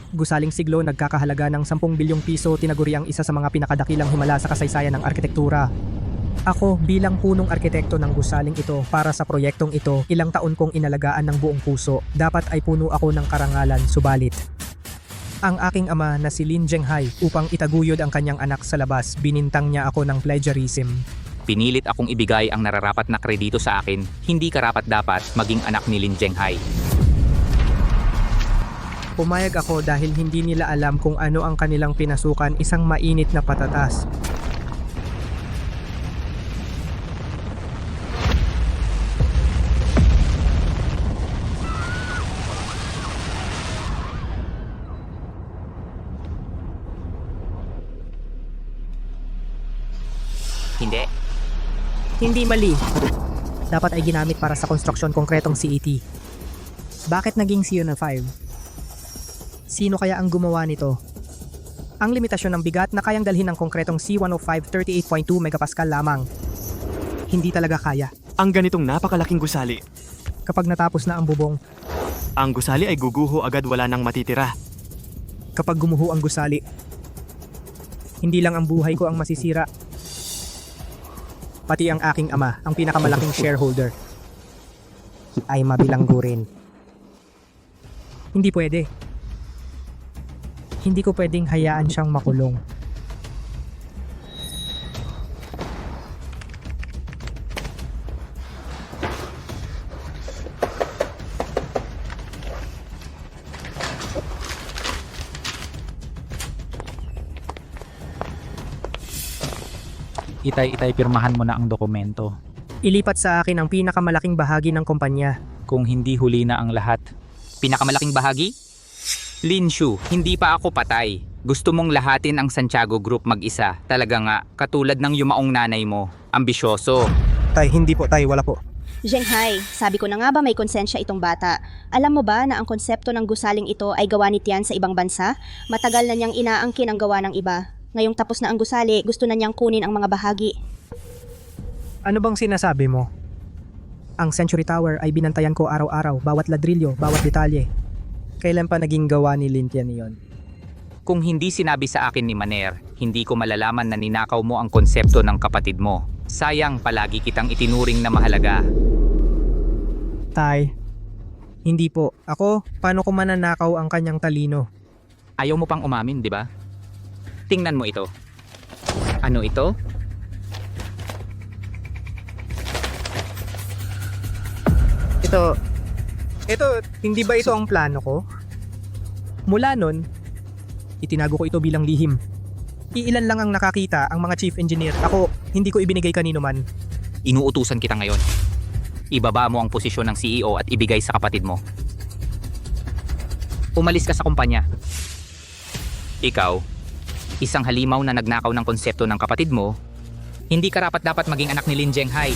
Gusaling siglo nagkakahalaga ng 10 bilyong piso, tinaguri ang isa sa mga pinakadakilang himala sa kasaysayan ng arkitektura. Ako bilang punong arkitekto ng gusaling ito para sa proyektong ito, ilang taon kong inalagaan ng buong puso. Dapat ay puno ako ng karangalan, subalit ang aking ama na si Lin Zhenghai upang itaguyod ang kanyang anak sa labas, binintang niya ako ng plagiarism. Pinilit akong ibigay ang nararapat na kredito sa akin, hindi karapat-dapat maging anak ni Lin Zhenghai. Pumayag ako dahil hindi nila alam kung ano ang kanilang pinasukan, isang mainit na patatas. Hindi. Hindi mali. Dapat ay ginamit para sa konstruksyon konkretong CET. Bakit naging CO5? Sino kaya ang gumawa nito? Ang limitasyon ng bigat na kayang dalhin ng konkretong C105 38.2 megapascal lamang. Hindi talaga kaya. Ang ganitong napakalaking gusali. Kapag natapos na ang bubong, Ang gusali ay guguho agad, wala nang matitira. kapag gumuho ang gusali, hindi lang ang buhay ko ang masisira. Pati ang aking ama, ang pinakamalaking shareholder, ay mabilanggo rin. Hindi pwede. Hindi ko pwedeng hayaan siyang makulong. Itay-itay pirmahan mo na ang dokumento. Ilipat sa akin ang pinakamalaking bahagi ng kumpanya. Kung hindi huli na ang lahat. Pinakamalaking bahagi? Lin Shu, hindi pa ako patay. Gusto mong lahatin ang Santiago Group mag-isa. Talaga nga, katulad ng yumaong nanay mo. Ambisyoso. Tay, hindi po tay, wala po. Zhenghai, sabi ko na nga ba may konsensya itong bata? Alam mo ba na ang konsepto ng gusaling ito ay gawa ni Tian sa ibang bansa? Matagal na niyang inaangkin ang gawa ng iba. Ngayong tapos na ang gusali, gusto na niyang kunin ang mga bahagi. Ano bang sinasabi mo? Ang Century Tower ay binantayan ko araw-araw, bawat ladrilyo, bawat detalye. Kailan pa naging gawa ni Lintian iyon? Kung hindi sinabi sa akin ni Maner, hindi ko malalaman na ninakaw mo ang konsepto ng kapatid mo. Sayang, palagi kitang itinuring na mahalaga. Tay, hindi po. Ako, paano ko mananakaw ang kanyang talino? Ayaw mo pang umamin, di ba? Tingnan mo ito. Ano ito? Ito, hindi ba ito ang plano ko? Mula nun, itinago ko ito bilang lihim. Iilan lang ang nakakita, ang mga chief engineer. Ako, hindi ko ibinigay kanino man. Inuutusan kita ngayon. Ibaba mo ang posisyon ng CEO at ibigay sa kapatid mo. Umalis ka sa kumpanya. Ikaw, isang halimaw na nagnakaw ng konsepto ng kapatid mo, hindi karapat-dapat maging anak ni Lin Zhenghai.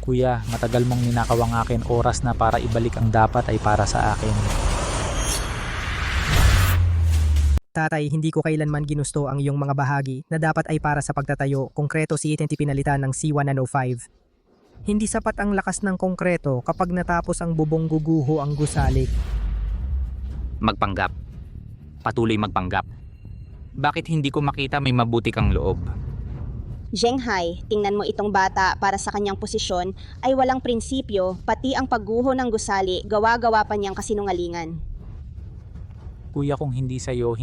Kuya, matagal mong ninakaw ang akin, oras na para ibalik ang dapat ay para sa akin. Tatay, hindi ko kailanman ginusto ang iyong mga bahagi na dapat ay para sa pagtatayo, konkreto si identity pinalitan ng C105. Hindi sapat ang lakas ng konkreto kapag natapos ang bubong guguho ang gusali. Magpanggap. Patuloy magpanggap. Bakit hindi ko makita may mabuti kang loob? Zhenghai, tingnan mo itong bata para sa kanyang posisyon ay walang prinsipyo, pati ang pagguho ng gusali, gawa-gawa pa niyang kasinungalingan. Kuya, kung hindi sa'yo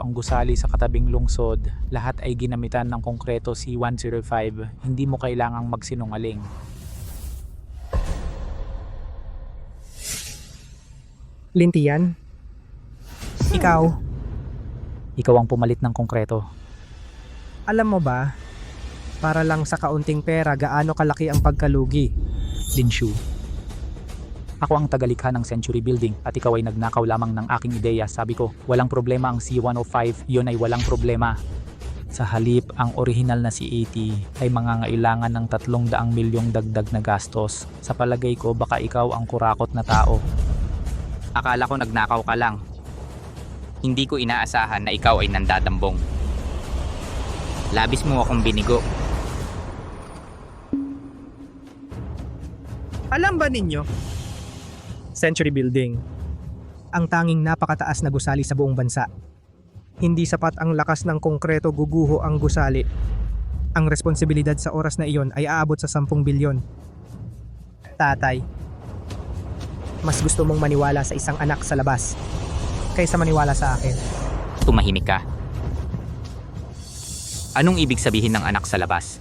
ang gusali sa katabing lungsod, lahat ay ginamitan ng konkreto C105, hindi mo kailangang magsinungaling. Lintian? Ikaw, Ikaw ang pumalit ng konkreto. alam mo ba, para lang sa kaunting pera gaano kalaki ang pagkalugi? Lin Shu. Ako ang tagalikha ng Century Building at ikaw ay nagnakaw lamang ng aking ideya. Sabi ko, walang problema ang C105, yun ay walang problema. Sa halip, ang orihinal na CET ay mangangailangan ng 300 milyong dagdag na gastos. Sa palagay ko, baka ikaw ang kurakot na tao. Akala ko nagnakaw ka lang. Hindi ko inaasahan na ikaw ay nandadambong. Labis mo akong binigo. Alam ba ninyo? Century Building. Ang tanging napakataas na gusali sa buong bansa. Hindi sapat ang lakas ng konkreto guguho ang gusali. Ang responsibilidad sa oras na iyon ay aabot sa 10 bilyon. Tatay, mas gusto mong maniwala sa isang anak sa labas kaysa maniwala sa akin. Tumahimik ka. Anong ibig sabihin ng anak sa labas?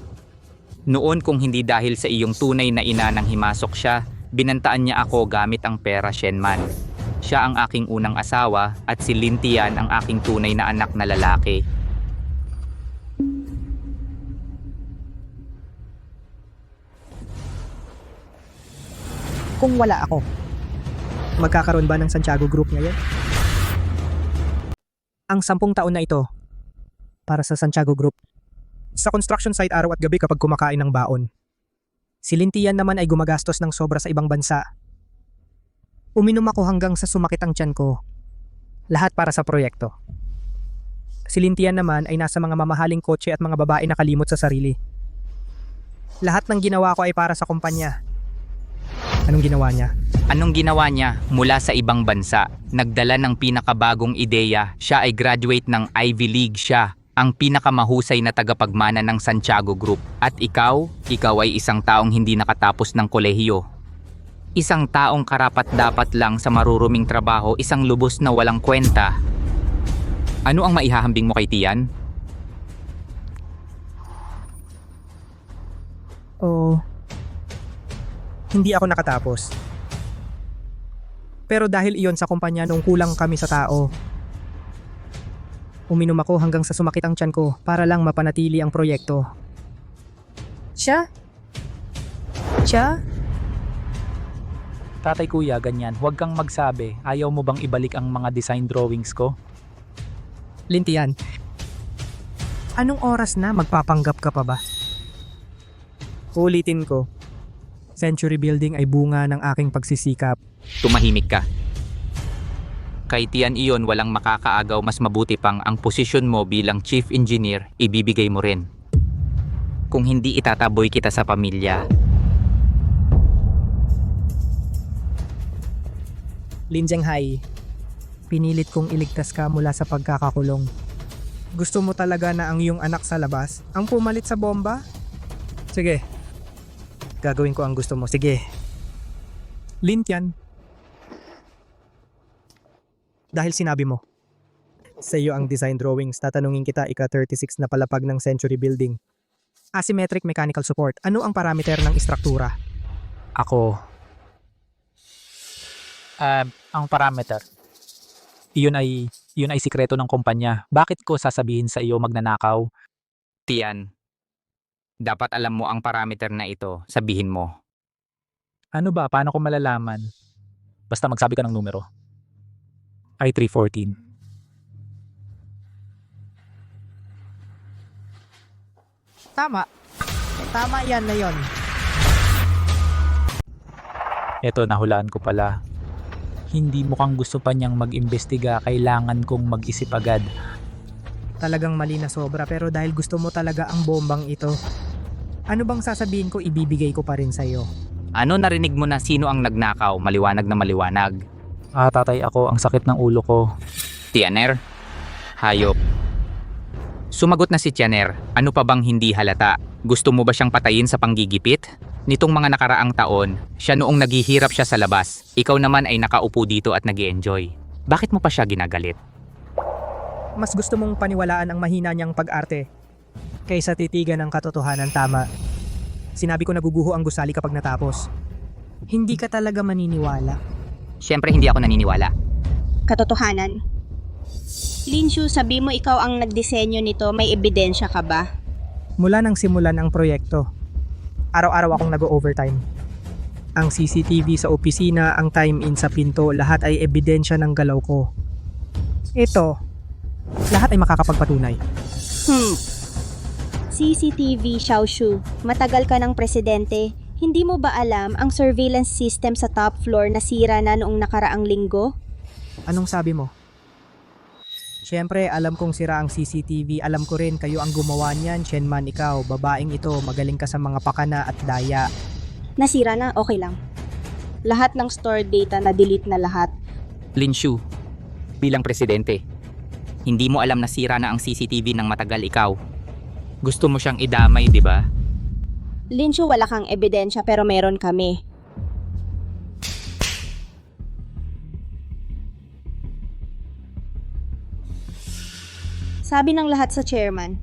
Noon kung hindi dahil sa iyong tunay na ina nang himasok siya, binantaan niya ako gamit ang pera Shenman. Siya ang aking unang asawa at si Lintian ang aking tunay na anak na lalaki. Kung wala ako, magkakaroon ba ng Santiago Group ngayon? Ang 10 taon na ito para sa Santiago Group. Sa construction site araw at gabi kapag kumakain ng baon. Si Lintian naman ay gumagastos ng sobra sa ibang bansa. Uminom ako hanggang sa sumakit ang tiyan ko. Lahat para sa proyekto. Si Lintian naman ay nasa mga mamahaling kotse at mga babae na kalimot sa sarili. Lahat ng ginawa ko ay para sa kumpanya. Anong ginawa niya? Anong ginawa niya? Mula sa ibang bansa, nagdala ng pinakabagong ideya. Siya ay graduate ng Ivy League. Siya ang pinakamahusay na tagapagmana ng Santiago Group. At ikaw ay isang taong hindi nakatapos ng kolehiyo. Isang taong karapat-dapat lang sa maruruming trabaho, isang lubos na walang kwenta. Ano ang maihahambing mo kay Tian? Oo. Hindi ako nakatapos. Pero dahil iyon sa kumpanya nung kulang kami sa tao, uminom ako hanggang sa sumakit ang tiyan ko para lang mapanatili ang proyekto. Siya? Tatay kuya, ganyan. Huwag kang magsabi. Ayaw mo bang ibalik ang mga design drawings ko? Lintian, anong oras na magpapanggap ka pa ba? Ulitin ko, Century Building ay bunga ng aking pagsisikap. Tumahimik ka. Kay Tian iyon walang makakaagaw, mas mabuti pang ang posisyon mo bilang chief engineer, ibibigay mo rin. Kung hindi itataboy kita sa pamilya. Lin Zhenghai, pinilit kong iligtas ka mula sa pagkakakulong. Gusto mo talaga na ang iyong anak sa labas ang pumalit sa bomba? Sige, gagawin ko ang gusto mo. Sige. Lintian, dahil sinabi mo, sa iyo ang design drawings, tatanungin kita ika-36 na palapag ng Century Building. Asymmetric mechanical support, ano ang parameter ng istruktura? Ako. Ang parameter. Iyon ay sikreto ng kumpanya. Bakit ko sasabihin sa iyo magnanakaw? Tian, dapat alam mo ang parameter na ito, sabihin mo. Ano ba? Paano ko malalaman? Basta magsabi ka ng numero. I314. Tama yan na yon. Eto, nahulaan ko pala. Hindi mukhang gusto pa niyang mag-imbestiga, kailangan kong mag-isip agad. Talagang mali na sobra, pero dahil gusto mo talaga ang bombang ito, ano bang sasabihin ko, ibibigay ko pa rin sa iyo. Ano, narinig mo na sino ang nagnakaw? Maliwanag na maliwanag. Tatay, ako, ang sakit ng ulo ko. Tianer? Hayop. Sumagot na si Tianer. Ano pa bang hindi halata? Gusto mo ba siyang patayin sa panggigipit? Nitong mga nakaraang taon, siya noong naghihirap siya sa labas. Ikaw naman ay nakaupo dito at nag-i-enjoy. Bakit mo pa siya ginagalit? Mas gusto mong paniwalaan ang mahina niyang pag-arte kaysa titigan ng katotohanan. Tama. Sinabi ko naguguho ang gusali kapag natapos. Hindi ka talaga maniniwala. Siyempre hindi ako naniniwala. Katotohanan. Linshu, sabi mo ikaw ang nagdisenyo nito, may ebidensya ka ba? Mula nang simulan ang proyekto, araw-araw akong nag-overtime. Ang CCTV sa opisina, ang time-in sa pinto, lahat ay ebidensya ng galaw ko. Ito, lahat ay makakapagpatunay. CCTV, Xiaoshu. Matagal ka ng presidente. Hindi mo ba alam ang surveillance system sa top floor nasira na noong nakaraang linggo? Anong sabi mo? Siyempre, alam kong sira ang CCTV. Alam ko rin, kayo ang gumawa niyan. Shenman, ikaw, babaeng ito, magaling ka sa mga pakana at daya. Nasira na, okay lang. Lahat ng stored data na delete na lahat. Linshu, bilang presidente, hindi mo alam na sira na ang CCTV ng matagal ikaw. Gusto mo siyang idamay, di ba? Linshu, wala kang ebidensya pero meron kami. Sabi ng lahat sa chairman,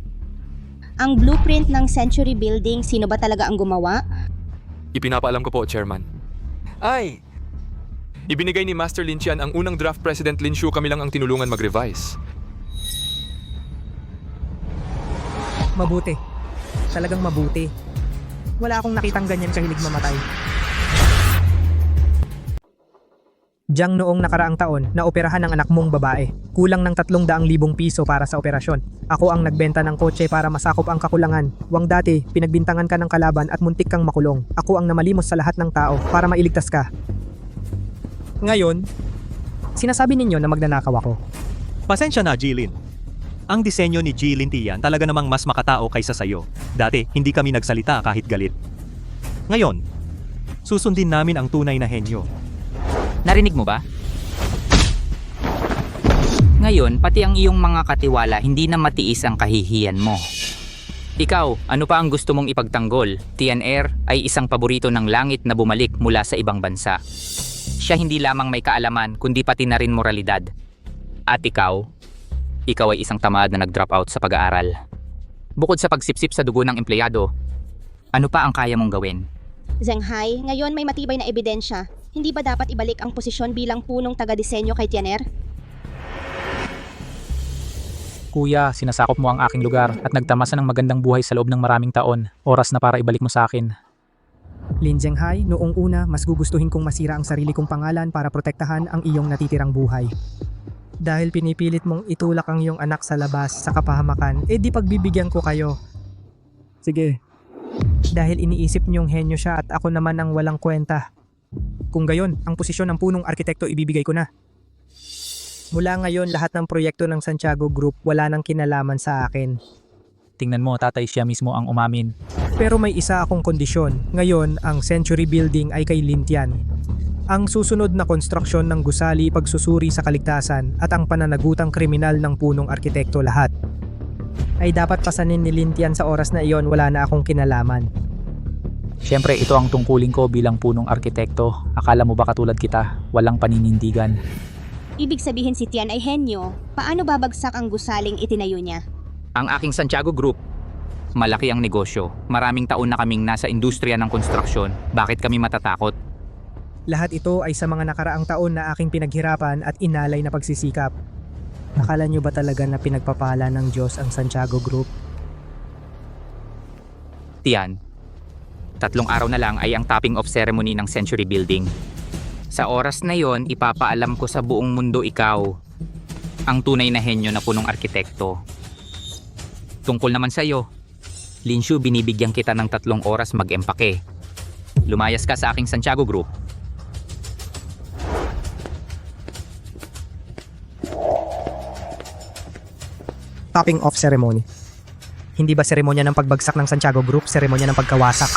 ang blueprint ng Century Building, sino ba talaga ang gumawa? Ipinapaalam ko po, Chairman. Ay! Ibinigay ni Master Lynchian ang unang draft President Linshu, kami lang ang tinulungan mag-revise. Mabuti. Talagang mabuti. Wala akong nakitang ganyan kahilig mamatay. Diyang noong nakaraang taon, naoperahan ang anak mong babae. Kulang ng 300,000 piso para sa operasyon. Ako ang nagbenta ng kotse para masakop ang kakulangan. Wang dati, pinagbintangan ka ng kalaban at muntik kang makulong. Ako ang namalimos sa lahat ng tao para mailigtas ka. Ngayon, sinasabi ninyo na magnanakaw ako. Pasensya na, Jilin. Ang disenyo ni Jilin Tian talaga namang mas makatao kaysa sayo. Dati, hindi kami nagsalita kahit galit. Ngayon, susundin namin ang tunay na henyo. Narinig mo ba? Ngayon, pati ang iyong mga katiwala hindi na matiis ang kahihiyan mo. Ikaw, ano pa ang gusto mong ipagtanggol? TNR ay isang paborito ng langit na bumalik mula sa ibang bansa. Siya hindi lamang may kaalaman, kundi pati na rin moralidad. At ikaw ay isang tamad na nag-drop out sa pag-aaral. Bukod sa pagsipsip sa dugo ng empleyado, ano pa ang kaya mong gawin? Zhenghai, ngayon may matibay na ebidensya. Hindi ba dapat ibalik ang posisyon bilang punong taga-disenyo kay Tianer? Kuya, sinasakop mo ang aking lugar at nagtamasa ng magandang buhay sa loob ng maraming taon. Oras na para ibalik mo sa akin. Lin Zhenghai, noong una, mas gugustuhin kong masira ang sarili kong pangalan para protektahan ang iyong natitirang buhay. Dahil pinipilit mong itulak ang iyong anak sa labas sa kapahamakan, di pagbibigyan ko kayo. Sige. Dahil iniisip niyong henyo siya at ako naman ang walang kwenta. Kung gayon, ang posisyon ng punong arkitekto ibibigay ko na. Mula ngayon, lahat ng proyekto ng Santiago Group wala nang kinalaman sa akin. Tingnan mo, tatay, siya mismo ang umamin. Pero may isa akong kondisyon. Ngayon, ang Century Building ay kay Lin Tian. Ang susunod na konstruksyon ng gusali, pagsusuri sa kaligtasan at ang pananagutang kriminal ng punong arkitekto lahat ay dapat pasanin ni Lin Tian sa oras na iyon, wala na akong kinalaman. Siyempre, ito ang tungkulin ko bilang punong arkitekto. Akala mo ba katulad kita, walang paninindigan? Ibig sabihin si Tian ay henyo. Paano babagsak ang gusaling itinayo niya? Ang aking Santiago Group, malaki ang negosyo. Maraming taon na kaming nasa industriya ng konstruksyon. Bakit kami matatakot? Lahat ito ay sa mga nakaraang taon na aking pinaghirapan at inalay na pagsisikap. Akala nyo ba talaga na pinagpapala ng Diyos ang Santiago Group? Tiyan, 3 araw na lang ay ang topping off ceremony ng Century Building. Sa oras na yon, ipapaalam ko sa buong mundo ikaw, ang tunay na henyo na punong arkitekto. Tungkol naman sa iyo, Linshu, binibigyan kita ng 3 oras mag-empake. Lumayas ka sa aking Santiago Group. Topping off ceremony. Hindi ba seremonya ng pagbagsak ng Santiago Group, seremonya ng pagkawasak?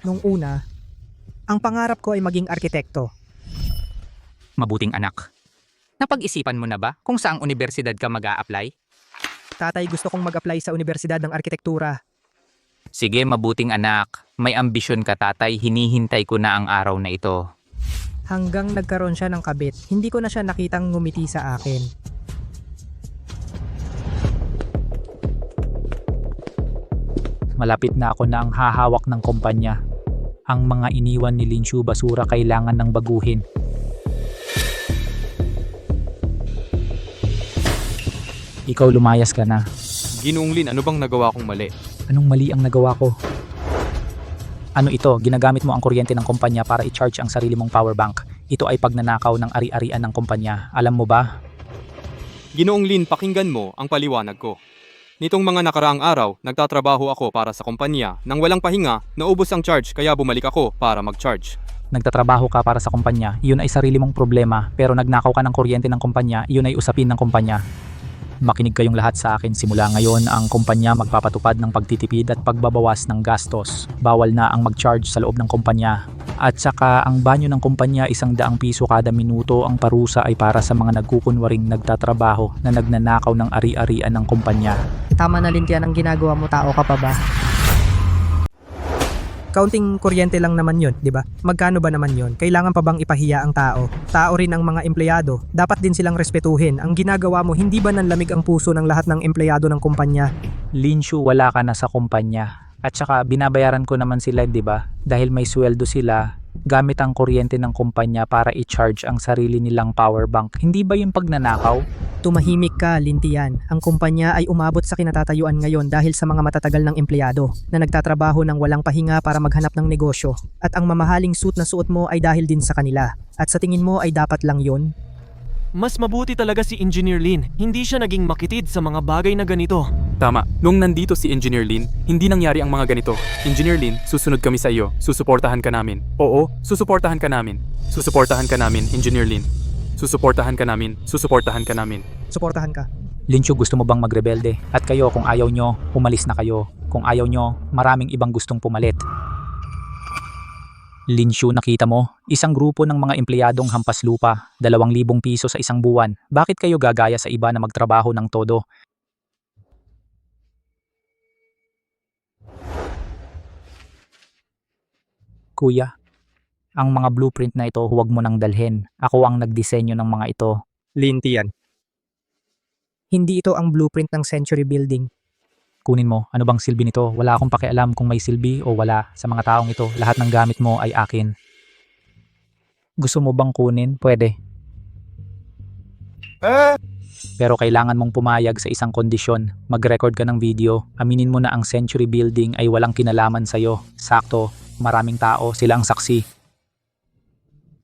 Nung una, ang pangarap ko ay maging arkitekto. Mabuting anak. Napag-isipan mo na ba kung saang universidad ka mag-a-apply? Tatay, gusto kong mag-apply sa Universidad ng Arkitektura. Sige, mabuting anak. May ambisyon ka, tatay. Hinihintay ko na ang araw na ito. Hanggang nagkaroon siya ng kabit, hindi ko na siya nakitang ngumiti sa akin. Malapit na ako na ang hahawak ng kumpanya. Ang mga iniwan ni Linshu basura kailangan ng baguhin. Ikaw, lumayas ka na. Ginoong Lin, ano bang nagawa kong mali? Anong mali ang nagawa ko? Ano ito? Ginagamit mo ang kuryente ng kumpanya para i-charge ang sarili mong power bank. Ito ay pagnanakaw ng ari-arian ng kumpanya. Alam mo ba? Ginoong Lin, pakinggan mo ang paliwanag ko. Nitong mga nakaraang araw, nagtatrabaho ako para sa kumpanya. Nang walang pahinga, naubos ang charge kaya bumalik ako para mag-charge. Nagtatrabaho ka para sa kumpanya, yun ay sarili mong problema, pero nagnakaw ka ng kuryente ng kumpanya, yun ay usapin ng kumpanya. Makinig kayong lahat sa akin, simula ngayon ang kumpanya magpapatupad ng pagtitipid at pagbabawas ng gastos. Bawal na ang mag-charge sa loob ng kumpanya. At saka ang banyo ng kumpanya 100 piso kada minuto, ang parusa ay para sa mga nagkukunwaring nagtatrabaho na nagnanakaw ng ari-arian ng kumpanya. Tama na Lintian ang ginagawa mo, tao ka pa ba? Kaunting kuryente lang naman yun, di ba? Magkano ba naman yun? Kailangan pa bang ipahiya ang tao? Tao rin ang mga empleyado. Dapat din silang respetuhin. Ang ginagawa mo, hindi ba nanlamig ang puso ng lahat ng empleyado ng kumpanya? Linshu, wala ka na sa kumpanya. At saka binabayaran ko naman sila, di ba? Dahil may sweldo sila, gamit ang kuryente ng kumpanya para i-charge ang sarili nilang power bank. Hindi ba yung pagnanakaw? Tumahimik ka, Lintian. Ang kumpanya ay umabot sa kinatatayuan ngayon dahil sa mga matatagal ng empleyado na nagtatrabaho ng walang pahinga para maghanap ng negosyo. At ang mamahaling suit na suot mo ay dahil din sa kanila. At sa tingin mo ay dapat lang yun? Mas mabuti talaga si Engineer Lin. Hindi siya naging makitid sa mga bagay na ganito. Tama, nung nandito si Engineer Lin, hindi nangyari ang mga ganito. Engineer Lin, susunod kami sa iyo. Susuportahan ka namin. Oo, susuportahan ka namin. Susuportahan ka namin, Engineer Lin. Susuportahan ka namin. Susuportahan ka namin. Suportahan ka. Linshu, gusto mo bang magrebelde? At kayo, kung ayaw nyo, umalis na kayo. Kung ayaw nyo, maraming ibang gustong pumalit. Linshu, nakita mo? Isang grupo ng mga empleyadong hampas lupa, 2,000 piso sa isang buwan. Bakit kayo gagaya sa iba na magtrabaho ng todo? Kuya, ang mga blueprint na ito huwag mo nang dalhin. Ako ang nagdisenyo ng mga ito. Lintian. Hindi ito ang blueprint ng Century Building. Kunin mo, ano bang silbi nito? Wala akong pakialam kung may silbi o wala sa mga taong ito. Lahat ng gamit mo ay akin. Gusto mo bang kunin? Pwede. Pero kailangan mong pumayag sa isang kondisyon. Mag-record ka ng video. Aminin mo na ang Century Building ay walang kinalaman sa'yo. Sakto, maraming tao, sila ang saksi.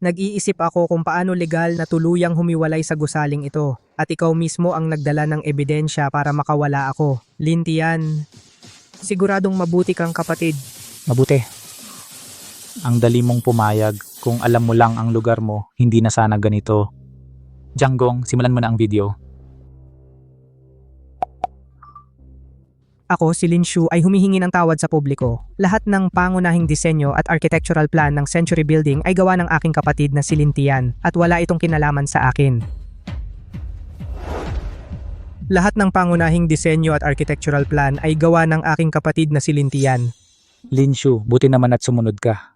Nag-iisip ako kung paano legal na tuluyang humiwalay sa gusaling ito at ikaw mismo ang nagdala ng ebidensya para makawala ako. Lintian, siguradong mabuti kang kapatid. Mabuti. Ang dali mong pumayag. Kung alam mo lang ang lugar mo, hindi na sana ganito. Janggong, simulan mo na ang video. Ako, si Linshu, ay humihingi ng tawad sa publiko. Lahat ng pangunahing disenyo at architectural plan ng Century Building ay gawa ng aking kapatid na si Lintian at wala itong kinalaman sa akin. Lahat ng pangunahing disenyo at architectural plan ay gawa ng aking kapatid na si Lintian. Linshu, buti naman at sumunod ka.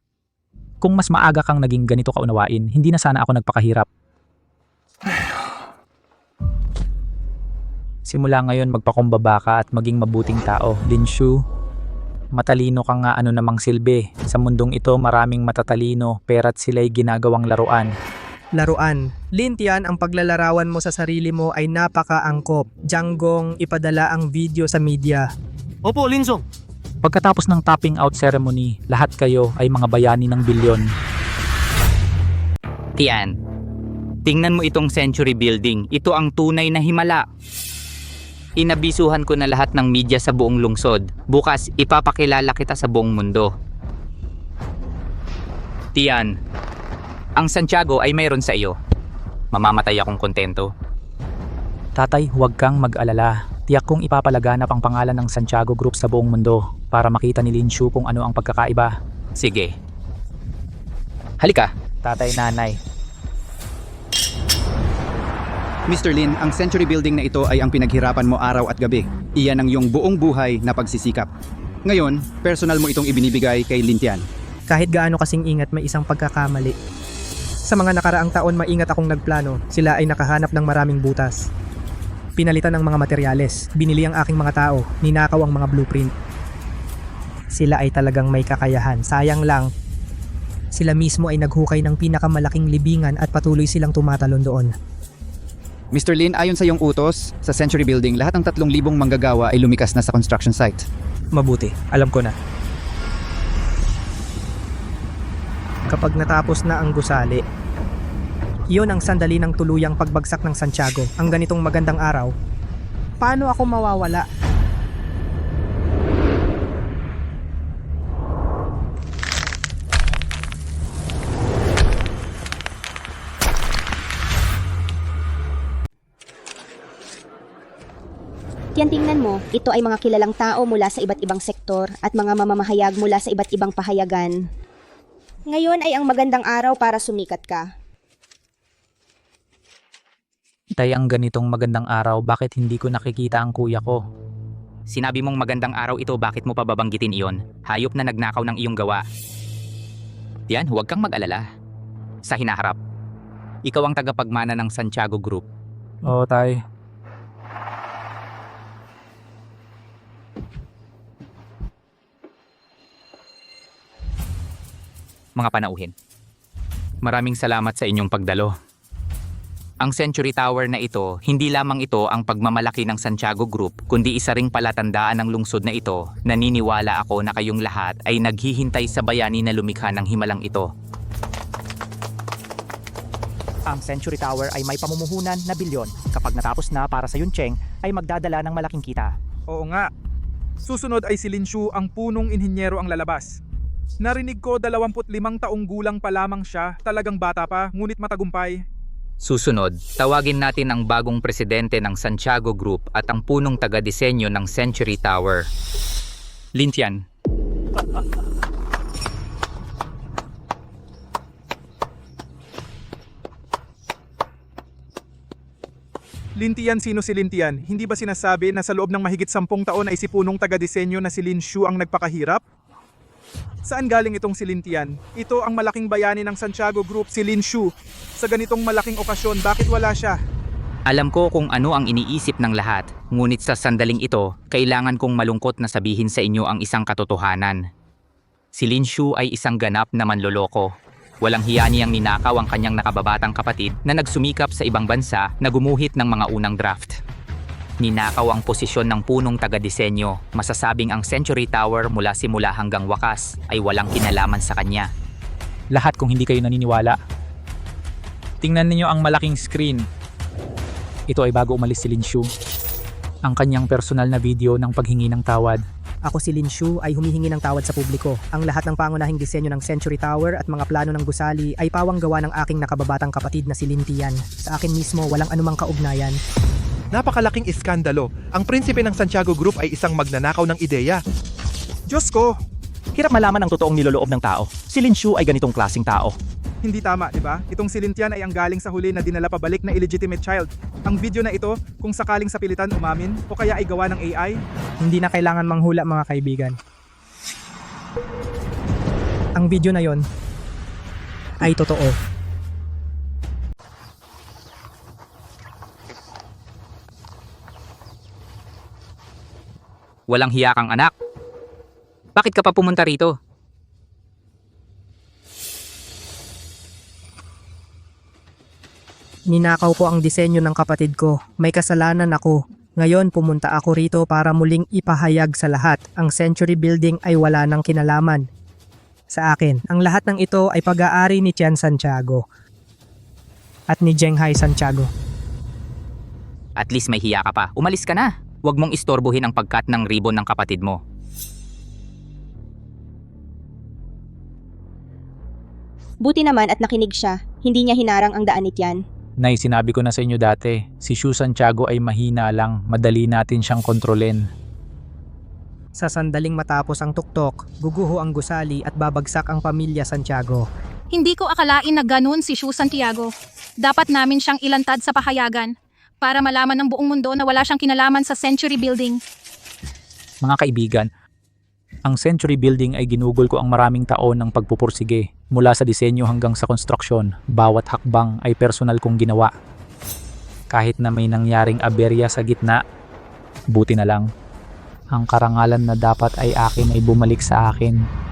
Kung mas maaga kang naging ganito kaunawain, hindi na sana ako nagpakahirap. Simula ngayon magpakumbaba ka at maging mabuting tao, Linshu. Matalino ka nga, ano namang silbi. Sa mundong ito maraming matatalino, pera't sila'y ginagawang laruan. Laruan. Lintian, ang paglalarawan mo sa sarili mo ay napaka-angkop. Janggong, ipadala ang video sa media. Opo, Linsong. Pagkatapos ng topping out ceremony, lahat kayo ay mga bayani ng bilyon. Tian, tingnan mo itong Century Building. Ito ang tunay na himala. Inabisuhan ko na lahat ng media sa buong lungsod. Bukas, ipapakilala kita sa buong mundo. Tian, ang Santiago ay mayroon sa iyo. Mamamatay akong kontento. Tatay, huwag kang mag-alala. Tiyak kong ipapalaganap ang pangalan ng Santiago Group sa buong mundo para makita ni Linshu kung ano ang pagkakaiba. Sige. Halika. Tatay, nanay. Mr. Lin, ang Century Building na ito ay ang pinaghirapan mo araw at gabi. Iyan ang iyong buong buhay na pagsisikap. Ngayon, personal mo itong ibinibigay kay Lintian. Kahit gaano kasing ingat, may isang pagkakamali. Sa mga nakaraang taon, maingat akong nagplano. Sila ay nakahanap ng maraming butas. Pinalitan ng mga materyales. Binili ang aking mga tao. Ninakaw ang mga blueprint. Sila ay talagang may kakayahan. Sayang lang, sila mismo ay naghukay ng pinakamalaking libingan at patuloy silang tumatalon doon. Mr. Lin, ayon sa iyong utos, sa Century Building, lahat ng 3,000 manggagawa ay lumikas na sa construction site. Mabuti, alam ko na. Kapag natapos na ang gusali, iyon ang sandali ng tuluyang pagbagsak ng Santiago. Ang ganitong magandang araw, paano ako mawawala? Tiyan tingnan mo, ito ay mga kilalang tao mula sa iba't ibang sektor at mga mamamahayag mula sa iba't ibang pahayagan. Ngayon ay ang magandang araw para sumikat ka. Tay, ang ganitong magandang araw, bakit hindi ko nakikita ang kuya ko? Sinabi mong magandang araw ito, bakit mo pa babanggitin iyon? Hayop na nagnakaw ng iyong gawa. Yan, huwag kang mag-alala. Sa hinaharap, ikaw ang tagapagmana ng Santiago Group. Oo, tay. Mga panauhin. Maraming salamat sa inyong pagdalo. Ang Century Tower na ito, hindi lamang ito ang pagmamalaki ng Santiago Group, kundi isa ring palatandaan ng lungsod na ito. Naniniwala ako na kayong lahat ay naghihintay sa bayani na lumikha ng himalang ito. Ang Century Tower ay may pamumuhunan na bilyon. Kapag natapos na para sa Yuncheng, ay magdadala ng malaking kita. Oo nga. Susunod ay si Lin Shu, ang punong inhinyero ang lalabas. Narinig ko 25 taong gulang pa lamang siya, talagang bata pa, ngunit matagumpay. Susunod, tawagin natin ang bagong presidente ng Santiago Group at ang punong taga-disenyo ng Century Tower. Lin Tian. Lintian, sino si Lintian? Hindi ba sinasabi na sa loob ng mahigit 10 taon ay si punong taga-disenyo na si Lin Shu ang nagpakahirap? Saan galing itong si Lintian? Ito ang malaking bayani ng Santiago Group, si Lin Shu. Sa ganitong malaking okasyon, bakit wala siya? Alam ko kung ano ang iniisip ng lahat, ngunit sa sandaling ito, kailangan kong malungkot na sabihin sa inyo ang isang katotohanan. Si Lin Shu ay isang ganap na manloloko. Walang hiya niyang ninakaw ang kanyang nakababatang kapatid na nagsumikap sa ibang bansa na gumuhit ng mga unang draft. Ninakaw ang posisyon ng punong taga-disenyo. Masasabing ang Century Tower mula simula hanggang wakas ay walang kinalaman sa kanya. Lahat kung hindi kayo naniniwala. Tingnan ninyo ang malaking screen. Ito ay bago umalis si Lin Shu. Ang kanyang personal na video ng paghingi ng tawad. Ako si Lin Shu ay humihingi ng tawad sa publiko. Ang lahat ng pangunahing disenyo ng Century Tower at mga plano ng gusali ay pawang gawa ng aking nakababatang kapatid na si Lin Tian. Sa akin mismo, walang anumang kaugnayan. Napakalaking iskandalo. Ang prinsipe ng Santiago Group ay isang magnanakaw ng ideya. Diyos ko! Hirap malaman ang totoong niloloob ng tao. Si Lin Shu ay ganitong klaseng tao. Hindi tama, di ba? Itong si Lintian ay ang galing sa huli na dinala pabalik na illegitimate child. Ang video na ito, kung sakaling sa pilitan umamin o kaya ay gawa ng AI, Hindi na kailangan manghula mga kaibigan. Ang video na yon ay totoo. Walang hiya kang anak. Bakit ka pa pumunta rito? Ninakaw ko ang disenyo ng kapatid ko. May kasalanan ako. Ngayon pumunta ako rito para muling ipahayag sa lahat. Ang Century Building ay wala ng kinalaman. Sa akin, ang lahat ng ito ay pag-aari ni Tian Santiago at ni Zhenghai Santiago. At least may hiya ka pa. Umalis ka na. Huwag mong istorbohin ang pagkat ng ribbon ng kapatid mo. Buti naman at nakinig siya. Hindi niya hinarang ang daan ni Tian. Nay, sinabi ko na sa inyo dati, si Shu Santiago ay mahina lang, madali natin siyang kontrolin. Sa sandaling matapos ang tuktok, guguho ang gusali at babagsak ang pamilya Santiago. Hindi ko akalain na ganun si Shu Santiago. Dapat namin siyang ilantad sa pahayagan para malaman ng buong mundo na wala siyang kinalaman sa Century Building. Mga kaibigan, ang Century Building ay ginugol ko ang maraming taon ng pagpupursige. Mula sa disenyo hanggang sa konstruksyon, bawat hakbang ay personal kong ginawa. Kahit na may nangyaring aberya sa gitna, buti na lang. Ang karangalan na dapat ay akin ay bumalik sa akin.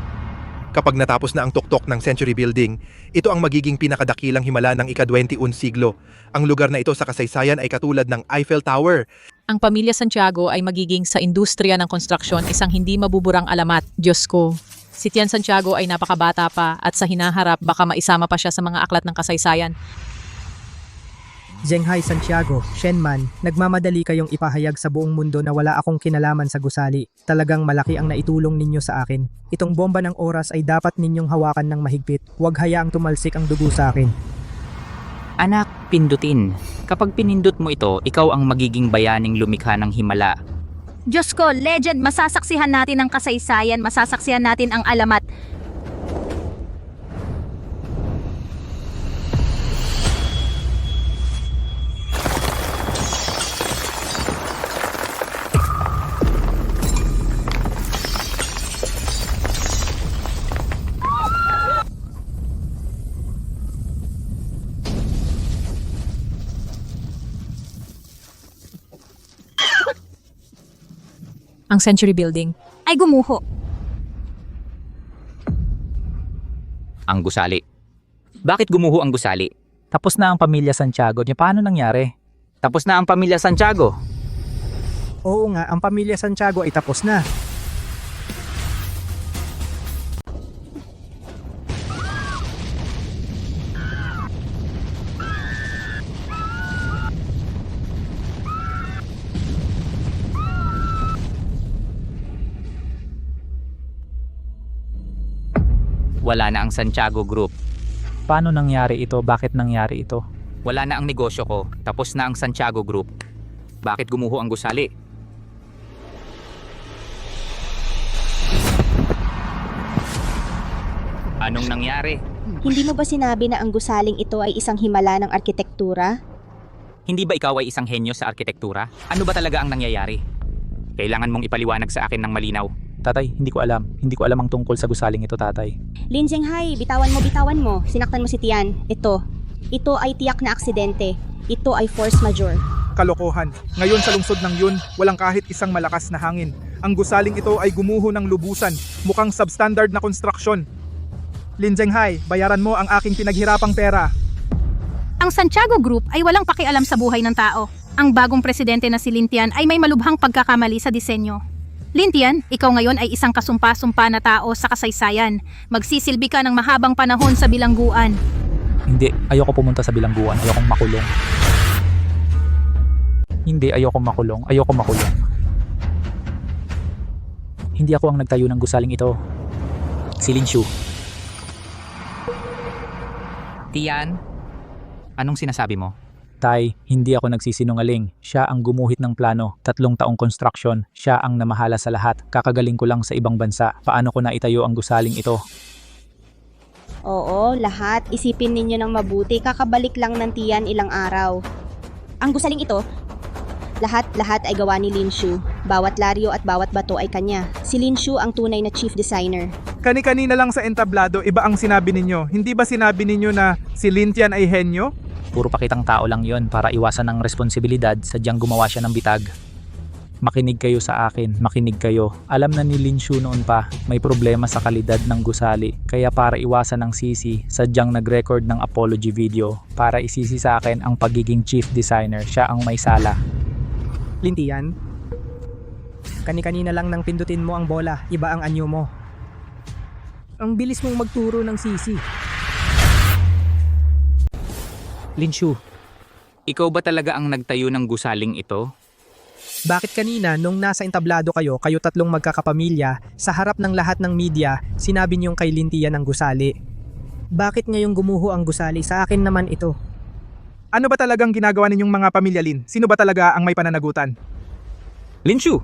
Kapag natapos na ang tuktok ng Century Building, ito ang magiging pinakadakilang himala ng ika-21 siglo. Ang lugar na ito sa kasaysayan ay katulad ng Eiffel Tower. Ang pamilya Santiago ay magiging sa industriya ng konstruksyon isang hindi mabuburang alamat. Diyos ko. Si Tian Santiago ay napakabata pa at sa hinaharap baka maisama pa siya sa mga aklat ng kasaysayan. Zhenghai Santiago, Shenman, nagmamadali kayong ipahayag sa buong mundo na wala akong kinalaman sa gusali. Talagang malaki ang naitulong ninyo sa akin. Itong bomba ng oras ay dapat ninyong hawakan ng mahigpit. Huwag hayaang tumalsik ang dugo sa akin. Anak, pindutin. Kapag pinindot mo ito, ikaw ang magiging bayaning lumikha ng himala. Diyos ko, legend, masasaksihan natin ang kasaysayan, masasaksihan natin ang alamat. Ang Century Building. Ay gumuho. Ang gusali. Bakit gumuho ang gusali? Tapos na ang pamilya Santiago. Paano nangyari? Tapos na ang pamilya Santiago. Oo nga, ang pamilya Santiago ay tapos na. Wala na ang Santiago Group. Paano nangyari ito? Bakit nangyari ito? Wala na ang negosyo ko. Tapos na ang Santiago Group. Bakit gumuho ang gusali? Anong nangyari? Hindi mo ba sinabi na ang gusaling ito ay isang himala ng arkitektura? Hindi ba ikaw ay isang henyo sa arkitektura? Ano ba talaga ang nangyayari? Kailangan mong ipaliwanag sa akin ng malinaw. Tatay, hindi ko alam. Hindi ko alam ang tungkol sa gusaling ito, tatay. Lin Zhenghai, bitawan mo. Sinaktan mo si Tian. Ito ay tiyak na aksidente. Ito ay force majeure. Kalokohan. Ngayon sa lungsod ng yun, walang kahit isang malakas na hangin. Ang gusaling ito ay gumuho ng lubusan. Mukhang substandard na konstruksyon. Lin Zhenghai, bayaran mo ang aking pinaghirapang pera. Ang Santiago Group ay walang pakialam sa buhay ng tao. Ang bagong presidente na si Lin Tian ay may malubhang pagkakamali sa disenyo. Lin Tian, ikaw ngayon ay isang kasumpa-sumpa na tao sa kasaysayan. Magsisilbi ka ng mahabang panahon sa bilangguan. Hindi, ayoko pumunta sa bilangguan. Ayokong makulong. Hindi, ayokong makulong. Ayokong makulong. Hindi ako ang nagtayo ng gusaling ito. Si Lin Shu. Tian, anong sinasabi mo? Tay, hindi ako nagsisinungaling. Siya ang gumuhit ng plano. 3 taong construction. Siya ang namahala sa lahat. Kakagaling ko lang sa ibang bansa. Paano ko na itayo ang gusaling ito? Oo, lahat. Isipin ninyo ng mabuti. Kakabalik lang ng Tian ilang araw. Ang gusaling ito, lahat ay gawa ni Lin Shu. Bawat laryo at bawat bato ay kanya. Si Lin Shu ang tunay na chief designer. Kani-kanina lang sa entablado, iba ang sinabi ninyo. Hindi ba sinabi ninyo na si Lin Tian ay henyo? Puro pakitang tao lang yon para iwasan ng responsibilidad, sadyang gumawa siya ng bitag. Makinig kayo sa akin, makinig kayo. Alam na ni Lin Shu noon pa, may problema sa kalidad ng gusali. Kaya para iwasan ng sisi, sadyang nag-record ng apology video. Para isisi sa akin ang pagiging chief designer, siya ang may sala. Lin Tian, kani-kanina lang nang pindutin mo ang bola, iba ang anyo mo. Ang bilis mong magturo ng sisi. Lin Shu, Ikaw ba talaga ang nagtayo ng gusaling ito? Bakit kanina nung nasa entablado kayo 3 magkakapamilya, sa harap ng lahat ng media, sinabi niyong kay Lin Tian ang gusali? Bakit ngayong gumuho ang gusali? Sa akin naman ito. Ano ba talagang ginagawa ninyong mga pamilya Lin? Sino ba talaga ang may pananagutan? Lin Shu!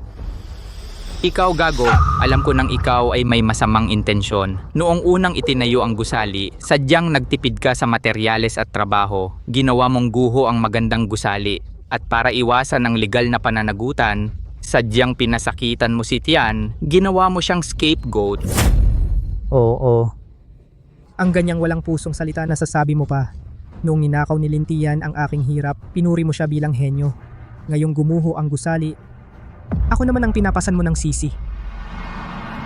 Ikaw, gago, alam ko nang ikaw ay may masamang intensyon. Noong unang itinayo ang gusali, sadyang nagtipid ka sa materyales at trabaho. Ginawa mong guho ang magandang gusali. At para iwasan ang legal na pananagutan, sadyang pinasakitan mo si Tian, ginawa mo siyang scapegoat. oo. Ang ganyang walang pusong salita na sasabi mo pa. Noong ninakaw ni Lin Tian ang aking hirap, pinuri mo siya bilang henyo. Ngayong gumuho ang gusali, ako naman ang pinapasan mo ng sisi.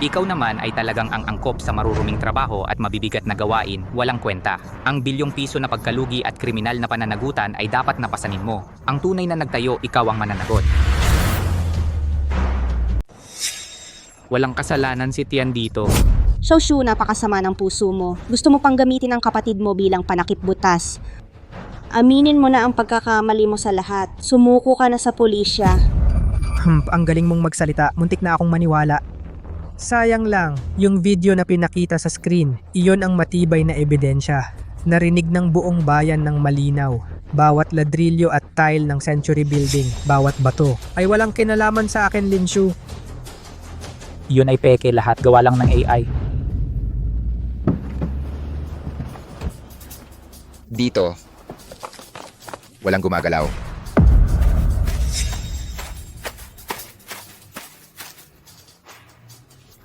Ikaw naman ay talagang ang angkop sa maruruming trabaho at mabibigat na gawain, walang kwenta. Ang bilyong piso na pagkalugi at kriminal na pananagutan ay dapat napasanin mo. Ang tunay na nagtayo, ikaw ang mananagot. Walang kasalanan si Tian dito. So Shu, napakasama ng puso mo. Gusto mo pang gamitin ang kapatid mo bilang panakipbutas. Aminin mo na ang pagkakamali mo sa lahat. Sumuko ka na sa pulisya. Ang galing mong magsalita, muntik na akong maniwala. Sayang lang, yung video na pinakita sa screen, iyon ang matibay na ebidensya. Narinig ng buong bayan ng malinaw. Bawat ladrilyo at tile ng Century Building, bawat bato, ay walang kinalaman sa akin, Linshu. Yun ay peke, lahat gawa lang ng AI. Dito, walang gumagalaw.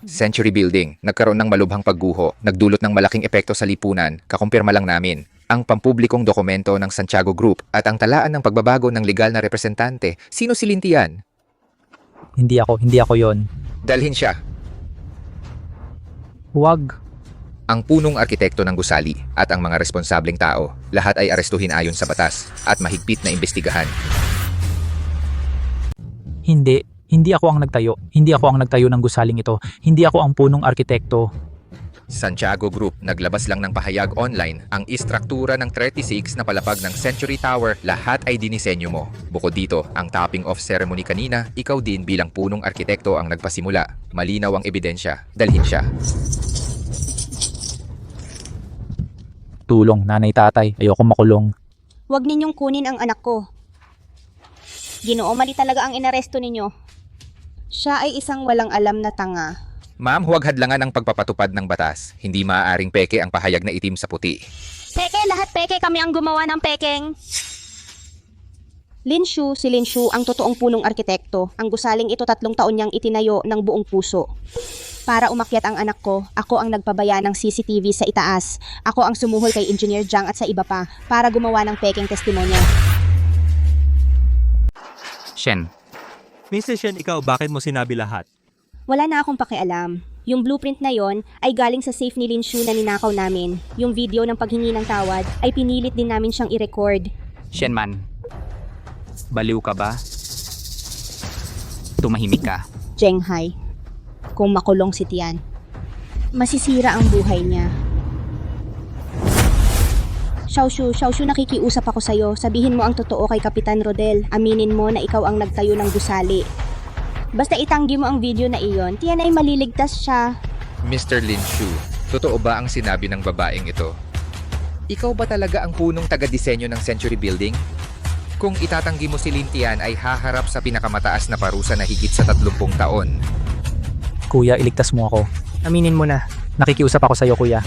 Century Building, nagkaroon ng malubhang pagguho, nagdulot ng malaking epekto sa lipunan, kakumpirma lang namin. Ang pampublikong dokumento ng Santiago Group at ang talaan ng pagbabago ng legal na representante. Sino si Lintian? Hindi ako yon. Dalhin siya. Huwag. Ang punong arkitekto ng gusali at ang mga responsableng tao, lahat ay arestuhin ayon sa batas at mahigpit na imbestigahan. Hindi ako ang nagtayo. Hindi ako ang nagtayo ng gusaling ito. Hindi ako ang punong arkitekto. Santiago Group naglabas lang ng pahayag online ang istruktura ng 36 na palapag ng Century Tower, lahat ay dinisenyo mo. Bukod dito, ang topping off ceremony kanina, ikaw din bilang punong arkitekto ang nagpasimula. Malinaw ang ebidensya. Dalhin siya. Tulong, nanay, tatay. Ayoko makulong. Huwag ninyong kunin ang anak ko. Ginoo, mali talaga ang inaresto ninyo. Siya ay isang walang alam na tanga. Ma'am, huwag hadlangan ang pagpapatupad ng batas. Hindi maaaring peke ang pahayag na itim sa puti. Peke, lahat peke, kami ang gumawa ng pekeng. Si Linshu ang totoong punong arkitekto. Ang gusaling ito 3 taon niyang itinayo ng buong puso. Para umakyat ang anak ko, ako ang nagpabaya ng CCTV sa itaas. Ako ang sumuhol kay Engineer Jiang at sa iba pa para gumawa ng pekeng testimonya. Shen, Mrs. Shen, ikaw, bakit mo sinabi lahat? Wala na akong pakialam. Yung blueprint na yon ay galing sa safe ni Linshu na ninakaw namin. Yung video ng paghingi ng tawad ay pinilit din namin siyang i-record. Shenman, baliw ka ba? Tumahimik ka. Jenghai, kung makulong si Tian, masisira ang buhay niya. Xiaoshu, nakikiusap ako sa'yo. Sabihin mo ang totoo kay Kapitan Rodel. Aminin mo na ikaw ang nagtayo ng gusali. Basta itanggi mo ang video na iyon, Tian ay maliligtas siya. Mr. Lin Shu, totoo ba ang sinabi ng babaeng ito? Ikaw ba talaga ang punong taga-disenyo ng Century Building? Kung itatanggi mo si Lintian ay haharap sa pinakamataas na parusa na higit sa 30 taon. Kuya, iligtas mo ako. Aminin mo na, Nakikiusap ako sa'yo, kuya.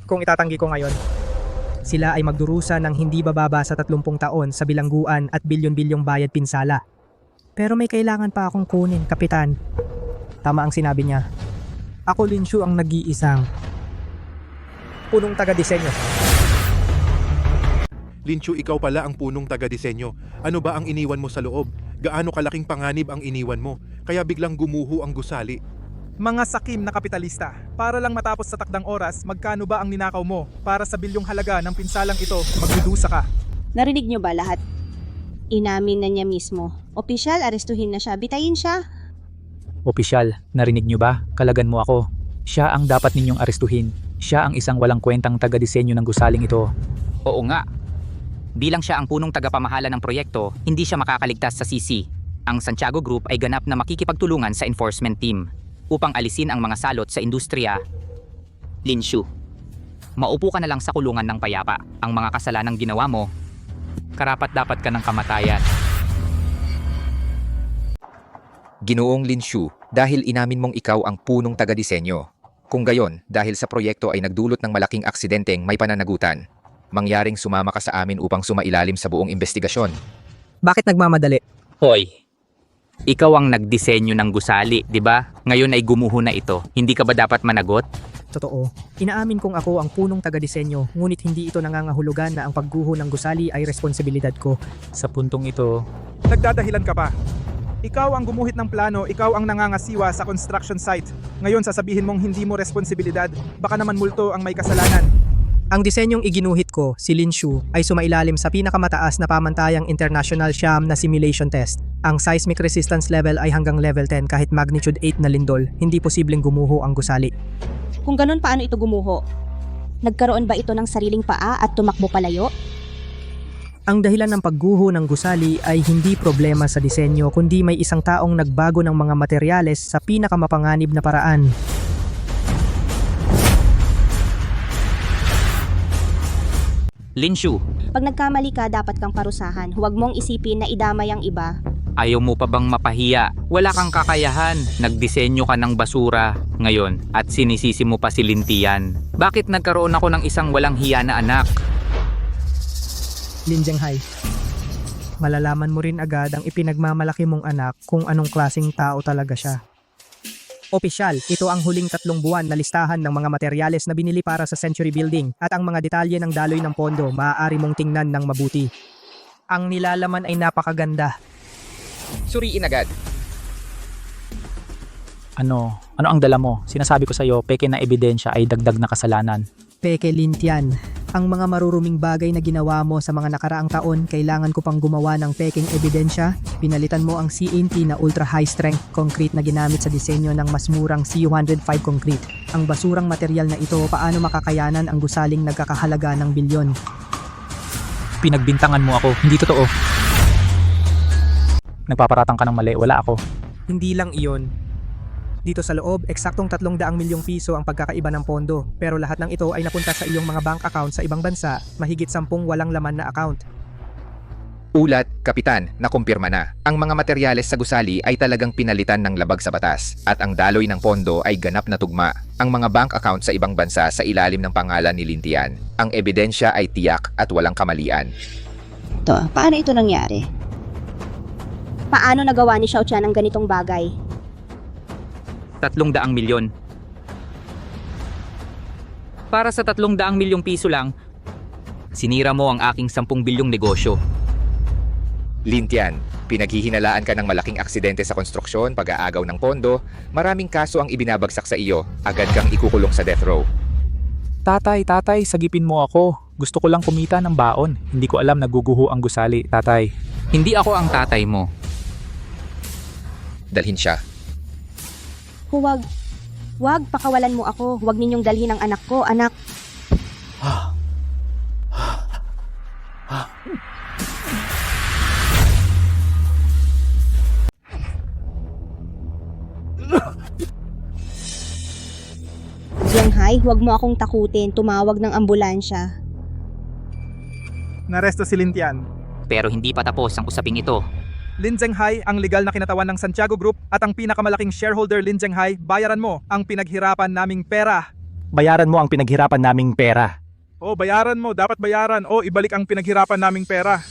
kung itatanggi ko ngayon, sila ay magdurusa ng hindi bababa sa 30 taon sa bilangguan at bilyon-bilyong bayad pinsala. Pero may kailangan pa akong kunin, Kapitan. Tama ang sinabi niya. Ako, Linshu, ang nag-iisang punong taga-disenyo. Linshu, ikaw pala ang punong taga-disenyo. Ano ba ang iniwan mo sa loob? Gaano kalaking panganib ang iniwan mo? Kaya biglang gumuho ang gusali. Mga sakim na kapitalista, para lang matapos sa takdang oras, magkano ba ang ninakaw mo? Para sa bilyong halaga ng pinsalang ito, magdudusa ka. Narinig niyo ba lahat? Inamin na niya mismo. Opisyal, arestuhin na siya. Bitayin siya. Opisyal, narinig nyo ba? Kalagan mo ako. Siya ang dapat ninyong arestuhin. Siya ang isang walang kwentang taga-disenyo ng gusaling ito. Oo nga. Bilang siya ang punong tagapamahala ng proyekto, hindi siya makakaligtas sa CC. Ang Santiago Group ay ganap na makikipagtulungan sa enforcement team upang alisin ang mga salot sa industriya. Linshu, maupo ka na lang sa kulungan ng payapa. Ang mga kasalanang ginawa mo, karapat-dapat ka ng kamatayan. Ginoong Linshu, dahil inamin mong ikaw ang punong taga-disenyo. Kung gayon, dahil sa proyekto ay nagdulot ng malaking aksidenteng may pananagutan, mangyaring sumama ka sa amin upang sumailalim sa buong investigasyon. Bakit nagmamadali? Hoy, ikaw ang nagdisenyo ng gusali, di ba? Ngayon ay gumuho na ito. Hindi ka ba dapat managot? Totoo, inaamin kong ako ang punong taga-disenyo, ngunit hindi ito nangangahulugan na ang pagguho ng gusali ay responsibilidad ko. Sa puntong ito, Nagdadahilan ka pa. Ikaw ang gumuhit ng plano, ikaw ang nangangasiwa sa construction site. Ngayon sasabihin mong hindi mo responsibilidad, baka naman multo ang may kasalanan. Ang disenyong iginuhit ko, si Linshu, ay sumailalim sa pinakamataas na pamantayang international sham na simulation test. Ang seismic resistance level ay hanggang level 10 kahit magnitude 8 na lindol, hindi posibleng gumuho ang gusali. Kung ganun, paano ito gumuho? Nagkaroon ba ito ng sariling paa at tumakbo palayo? Ang dahilan ng pagguho ng gusali ay hindi problema sa disenyo kundi may isang taong nagbago ng mga materyales sa pinakamapanganib na paraan. Linshu, Pag nagkamali ka, dapat kang parusahan. Huwag mong isipin na idamay ang iba. Ayaw mo pa bang mapahiya? Wala kang kakayahan. Nagdisenyo ka ng basura ngayon at sinisisi mo pa si Lintian. Bakit nagkaroon ako ng isang walang hiya na anak? Lin Zhenghai, malalaman mo rin agad ang ipinagmamalaki mong anak kung anong klaseng tao talaga siya. Opisyal, ito ang huling 3 buwan na listahan ng mga materyales na binili para sa Century Building at ang mga detalye ng daloy ng pondo maaari mong tingnan ng mabuti. Ang nilalaman ay napakaganda. Suriin agad. Ano ang dala mo? Sinasabi ko sa'yo, peke na ebidensya ay dagdag na kasalanan. Peke Lintian, ang mga maruruming bagay na ginawa mo sa mga nakaraang taon, kailangan ko pang gumawa ng peking ebidensya. Pinalitan mo ang CNT na ultra high strength concrete na ginamit sa disenyo ng mas murang C105 concrete. Ang basurang material na ito, paano makakayanan ang gusaling nagkakahalaga ng bilyon? Pinagbintangan mo ako, hindi totoo. Nagpaparatang ka ng mali, wala ako. Hindi lang iyon. Dito sa loob, eksaktong 300 milyong piso ang pagkakaiba ng pondo. Pero lahat ng ito ay napunta sa iyong mga bank account sa ibang bansa, mahigit 10 walang laman na account. Ulat, Kapitan, nakumpirma na. Ang mga materyales sa gusali ay talagang pinalitan ng labag sa batas at ang daloy ng pondo ay ganap na tugma. Ang mga bank account sa ibang bansa sa ilalim ng pangalan ni Lintian. Ang ebidensya ay tiyak at walang kamalian. Ito, paano ito nangyari? Paano nagawa ni Xiao Qian ang ganitong bagay? 300 milyon. Para sa 300 milyong piso lang, sinira mo ang aking 10 bilyong negosyo. Lintian, pinaghihinalaan ka ng malaking aksidente sa konstruksyon, pag-aagaw ng pondo, maraming kaso ang ibinabagsak sa iyo, agad kang ikukulong sa death row. Tatay, sagipin mo ako. Gusto ko lang kumita ng baon. Hindi ko alam naguguho ang gusali, tatay. Hindi ako ang tatay mo. Dalhin siya. Huwag. Huwag, pakawalan mo ako. Huwag ninyong dalhin ang anak ko, anak. Zhenghai, huwag mo akong takutin. Tumawag ng ambulansya. Naresto si Lintian. Pero hindi pa tapos ang usaping ito. Lin Zhenghai, ang legal na kinatawan ng Santiago Group at ang pinakamalaking shareholder Lin Zhenghai, bayaran mo ang pinaghirapan naming pera. Bayaran mo ang pinaghirapan naming pera. O, bayaran mo. Dapat bayaran. O, ibalik ang pinaghirapan naming pera.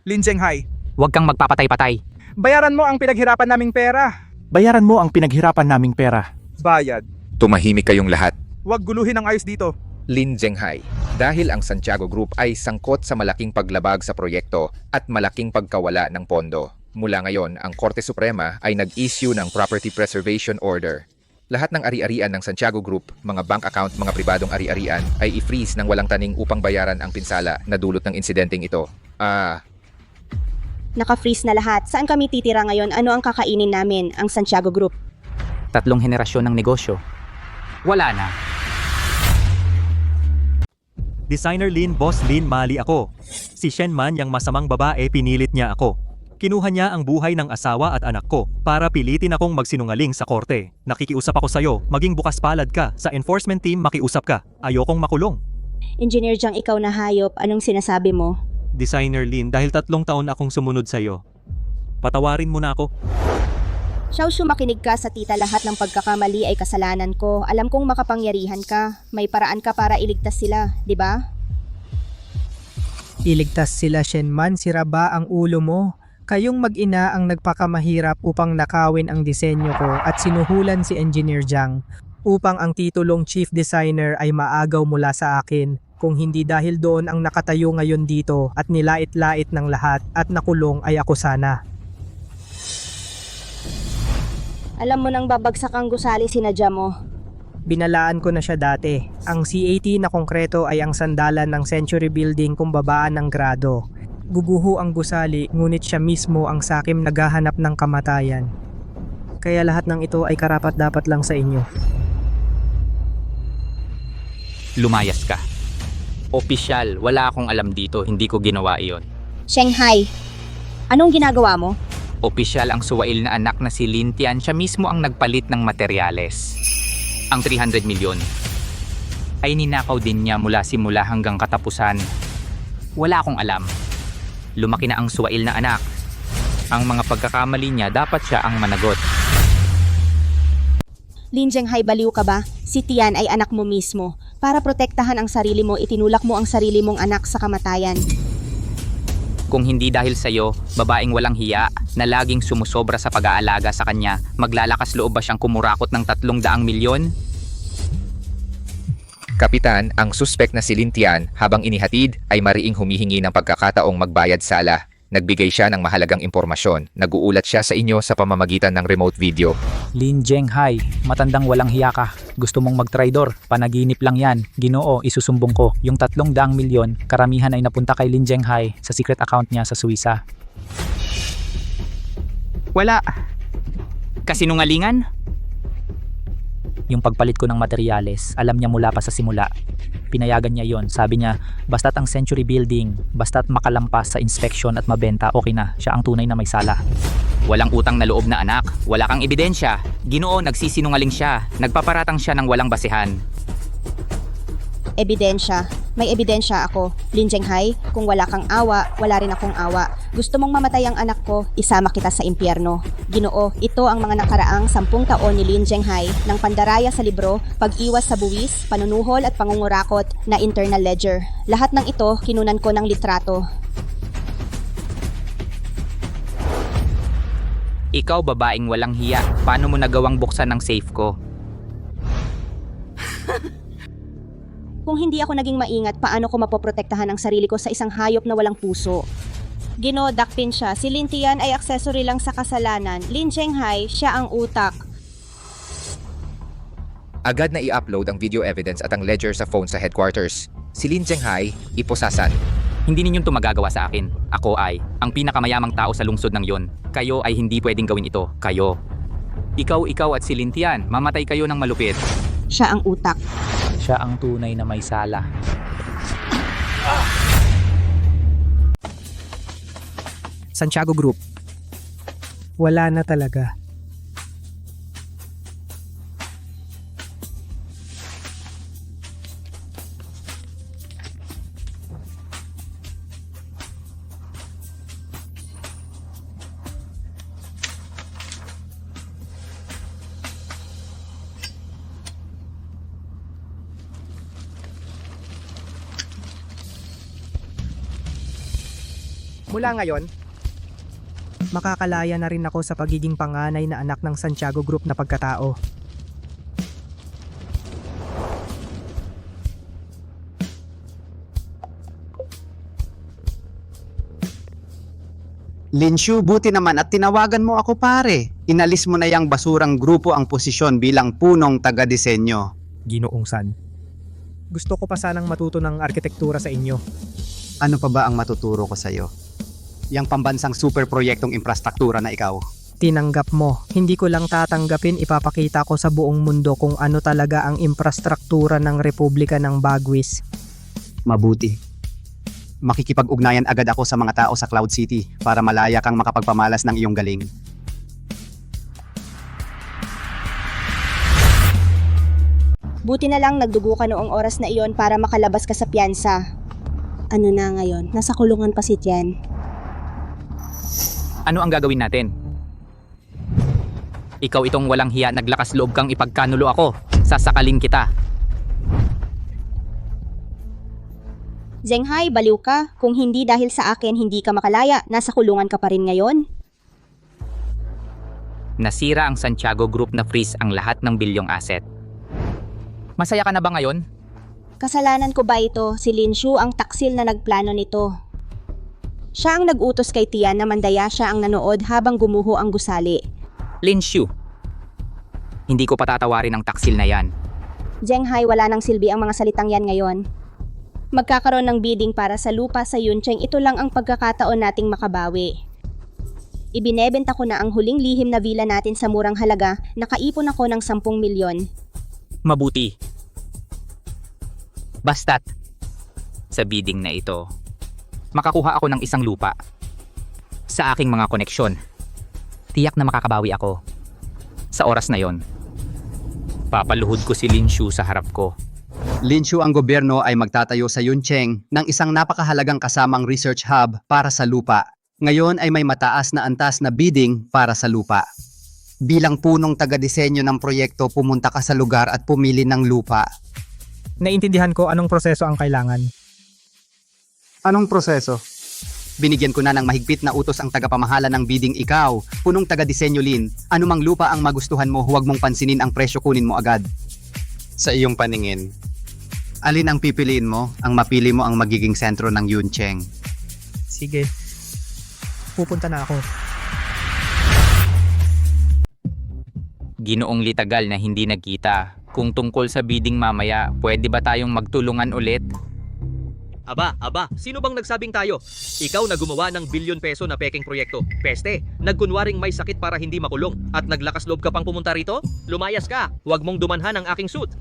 Lin Zhenghai, Huwag kang magpapatay-patay. bayaran mo ang pinaghirapan naming pera. Bayaran mo ang pinaghirapan naming pera. Bayad. Tumahimik kayong lahat. Huwag guluhin ang ayos dito. Lin Zhenghai, dahil ang Santiago Group ay sangkot sa malaking paglabag sa proyekto at malaking pagkawala ng pondo. Mula ngayon, ang Korte Suprema ay nag-issue ng Property Preservation Order. Lahat ng ari-arian ng Santiago Group, mga bank account, mga pribadong ari-arian ay i-freeze ng walang taning upang bayaran ang pinsala na dulot ng insidenteng ito. Naka-freeze na lahat. Saan kami titira ngayon? Ano ang kakainin namin? Ang Santiago Group. 3 henerasyon ng negosyo. Wala na. Designer Lin, Boss Lin, mali ako. Si Shen Man, yang masamang babae, pinilit niya ako. Kinuha niya ang buhay ng asawa at anak ko para pilitin akong magsinungaling sa korte. Nakikiusap ako sa'yo, maging bukas palad ka. Sa enforcement team, makiusap ka. Ayokong makulong. Engineer Jiang, ikaw na hayop. Anong sinasabi mo? Designer Lin, dahil 3 taon akong sumunod sa'yo. Patawarin mo na ako. Xiao, makinig ka sa tita. Lahat ng pagkakamali ay kasalanan ko. Alam kong makapangyarihan ka. May paraan ka para iligtas sila, di ba? Iligtas sila, Shen Man, sira ba ang ulo mo? Kayong mag-ina ang nagpakamahirap upang nakawin ang disenyo ko at sinuhulan si Engineer Jiang upang ang titulong Chief Designer ay maagaw mula sa akin. Kung hindi dahil doon ang nakatayo ngayon dito at nilait-lait ng lahat at nakulong ay ako sana. Alam mo nang babagsak ang gusali, sinadya mo. Binalaan ko na siya dati. Ang C80 na konkreto ay ang sandalan ng Century Building kung babaan ng grado. Guguho ang gusali, ngunit siya mismo ang sakim naghahanap ng kamatayan. Kaya lahat ng ito ay karapat-dapat lang sa inyo. Lumayas ka. Opisyal, wala akong alam dito, hindi ko ginawa iyon. Shanghai, anong ginagawa mo? Opisyal ang suwail na anak na si Lintian, siya mismo ang nagpalit ng materyales. Ang 300 milyon ay ninakaw din niya mula simula hanggang katapusan. Wala akong alam. Lumaki na ang Suwail na anak. Ang mga pagkakamali niya dapat siya ang managot. Lin Zhenghai, baliw ka ba? Si Tian ay anak mo mismo. Para protektahan ang sarili mo, itinulak mo ang sarili mong anak sa kamatayan. Kung hindi dahil sa'yo, babaeng walang hiya na laging sumusobra sa pag-aalaga sa kanya, maglalakas loob ba siyang kumurakot ng 300 milyon? Kapitan, ang suspek na si Lin Tian habang inihatid ay mariing humihingi ng pagkakataong magbayad sala. Nagbigay siya ng mahalagang impormasyon. Nag-uulat siya sa inyo sa pamamagitan ng remote video. Lin Zhenghai, matandang walang hiya ka. Gusto mong mag-traidor? Panaginip lang yan. Ginoo, isusumbong ko. Yung 300 milyon, karamihan ay napunta kay Lin Zhenghai sa secret account niya sa Suiza. Wala. Kasinungalingan? Yung pagpalit ko ng materyales, alam niya mula pa sa simula. Pinayagan niya yon. Sabi niya, basta't ang Century Building, basta't makalampas sa inspection at mabenta, okay na. Siya ang tunay na may sala. Walang utang na loob na anak. Wala kang ebidensya. Ginoo, nagsisinungaling siya. Nagpaparatang siya ng walang basehan. Ebidensya. May ebidensya ako. Lin Zhenghai, kung wala kang awa, wala rin akong awa. Gusto mong mamatay ang anak ko, isama kita sa impyerno. Ginoo, ito ang mga nakaraang 10 taon ni Lin Zhenghai ng pandaraya sa libro, pag-iwas sa buwis, panunuhol at pangungurakot na internal ledger. Lahat ng ito, kinunan ko ng litrato. Ikaw, babaeng walang hiya. Paano mo nagawang buksan ng safe ko? Kung hindi ako naging maingat, paano ko mapoprotektahan ang sarili ko sa isang hayop na walang puso? Ginoo, dakpin siya. Si Lin Tian ay accessory lang sa kasalanan. Lin Zhenghai, siya ang utak. Agad na i-upload ang video evidence at ang ledger sa phone sa headquarters. Si Lin Zhenghai, iposasan. Hindi ninyong ito magagawa sa akin. Ako ay ang pinakamayamang tao sa lungsod ng yon. Kayo ay hindi pwedeng gawin ito. Kayo. Ikaw at si Lin Tian, mamatay kayo ng malupit. Siya ang utak. Siya ang tunay na may sala. Santiago Group. Wala na talaga. Mula ngayon, makakalaya na rin ako sa pagiging panganay na anak ng Santiago Group na pagkatao. Linshu, buti naman at tinawagan mo ako pare. Inalis mo na yang basurang grupo ang posisyon bilang punong taga-disenyo. Ginoong San. Gusto ko pa sanang matuto ng arkitektura sa inyo. Ano pa ba ang matuturo ko sa'yo? Yang pambansang super proyektong infrastruktura na ikaw. Tinanggap mo. Hindi ko lang tatanggapin, ipapakita ko sa buong mundo kung ano talaga ang infrastruktura ng Republika ng Bagwis. Mabuti. Makikipag-ugnayan agad ako sa mga tao sa Cloud City para malaya kang makapagpamalas ng iyong galing. Buti na lang nagdugo ka noong oras na iyon para makalabas ka sa piyansa. Ano na ngayon? Nasa kulungan pa si Tian. Ano ang gagawin natin? Ikaw itong walang hiya, naglakas loob kang ipagkanulo ako. Sasakalin kita. Zhenghai, baliw ka. Kung hindi dahil sa akin, hindi ka makalaya. Nasa kulungan ka pa rin ngayon. Nasira ang Santiago Group na freeze ang lahat ng bilyong asset. Masaya ka na ba ngayon? Kasalanan ko ba ito? Si Linshu ang taksil na nagplano nito. Siya ang nag-utos kay Tian na mandaya siya ang nanood habang gumuho ang gusali. Linshu. Hindi ko patatawarin ang taksil na yan. Zhenghai, wala nang silbi ang mga salitang yan ngayon. Magkakaroon ng bidding para sa lupa sa Yuncheng, ito lang ang pagkakataon nating makabawi. Ibinebenta ko na ang huling lihim na villa natin sa murang halaga, nakaipon ako ng 10 milyon. Mabuti. Basta't, sa bidding na ito, makakuha ako ng isang lupa. Sa aking mga koneksyon, tiyak na makakabawi ako. Sa oras na yon, papaluhod ko si Linshu sa harap ko. Linshu, ang gobyerno ay magtatayo sa Yuncheng ng isang napakahalagang kasamang research hub para sa lupa. Ngayon ay may mataas na antas na bidding para sa lupa. Bilang punong taga-disenyo ng proyekto, pumunta ka sa lugar at pumili ng lupa. Naintindihan ko anong proseso ang kailangan. Anong proseso? Binigyan ko na ng mahigpit na utos ang tagapamahala ng bidding. Ikaw, punong taga-disenyo Lin, anumang lupa ang magustuhan mo, huwag mong pansinin ang presyo, kunin mo agad. Sa iyong paningin, alin ang pipiliin mo? Ang mapili mo ang magiging sentro ng Yuncheng. Sige. Pupunta na ako. Ginoong Litagal na hindi nagkita. Kung tungkol sa bidding mamaya, pwede ba tayong magtulungan ulit? Aba, sino bang nagsabing tayo? Ikaw na gumawa ng bilyon peso na peking proyekto. Peste, nagkunwaring may sakit para hindi makulong at naglakas loob ka pang pumunta rito? Lumayas ka, huwag mong dumanhan ang aking suit.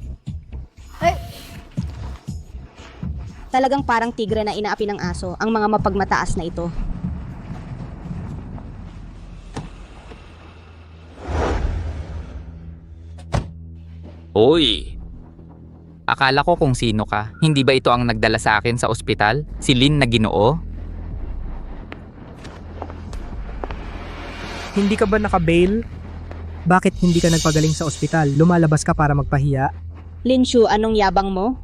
Talagang parang tigre na inaapi ng aso ang mga mapagmataas na ito. Oy! Akala ko kung sino ka. Hindi ba ito ang nagdala sa akin sa ospital? Si Lin na Ginoo? Hindi ka ba naka-bail? Bakit hindi ka nagpagaling sa ospital? Lumalabas ka para magpahiya? Linshu, anong yabang mo?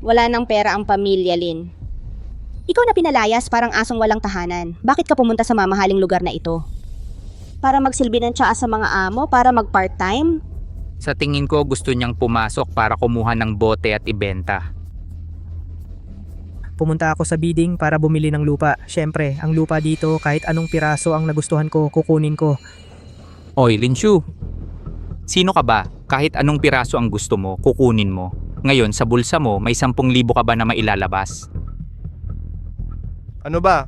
Wala nang pera ang pamilya, Lin. Ikaw na pinalayas parang asong walang tahanan. Bakit ka pumunta sa mamahaling lugar na ito? Para magsilbi ng tsaa sa mga amo? Para mag-part-time? Sa tingin ko gusto niyang pumasok para kumuha ng bote at ibenta. Pumunta ako sa bidding para bumili ng lupa. Siyempre, ang lupa dito kahit anong piraso ang nagustuhan ko, kukunin ko. Oy, Linshu! Sino ka ba? Kahit anong piraso ang gusto mo, kukunin mo. Ngayon, sa bulsa mo, may 10,000 ka ba na mailalabas? Ano ba?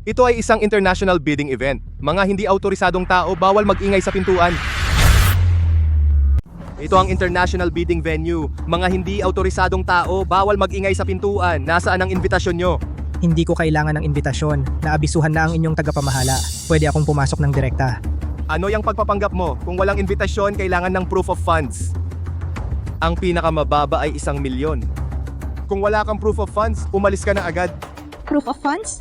Ito ay isang international bidding event. Mga hindi autorisadong tao bawal mag-ingay sa pintuan. Ito ang international bidding venue. Mga hindi autorisadong tao bawal mag-ingay sa pintuan. Nasaan ang invitasyon nyo? Hindi ko kailangan ng imbitasyon. Naabisuhan na ang inyong tagapamahala. Pwede akong pumasok ng direkta. Ano yung pagpapanggap mo? Kung walang invitasyon, kailangan ng proof of funds. Ang pinakamababa ay 1 milyon. Kung wala kang proof of funds, umalis ka na agad. Proof of funds?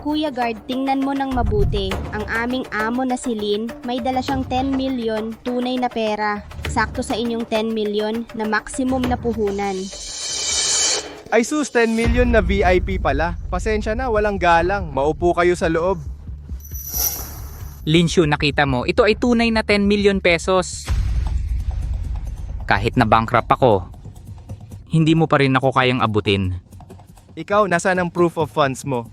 Kuya Guard, tingnan mo ng mabuti. Ang aming amo na si Lin, may dala siyang 10 milyon tunay na pera. Sakto sa inyong 10 milyon na maximum na puhunan. Ay sus, 10 million na VIP pala. Pasensya na, walang galang. Maupo kayo sa loob. Linshu, nakita mo, ito ay tunay na 10 million pesos. Kahit na bankrupt ako, hindi mo pa rin ako kayang abutin. Ikaw, nasaan ang proof of funds mo?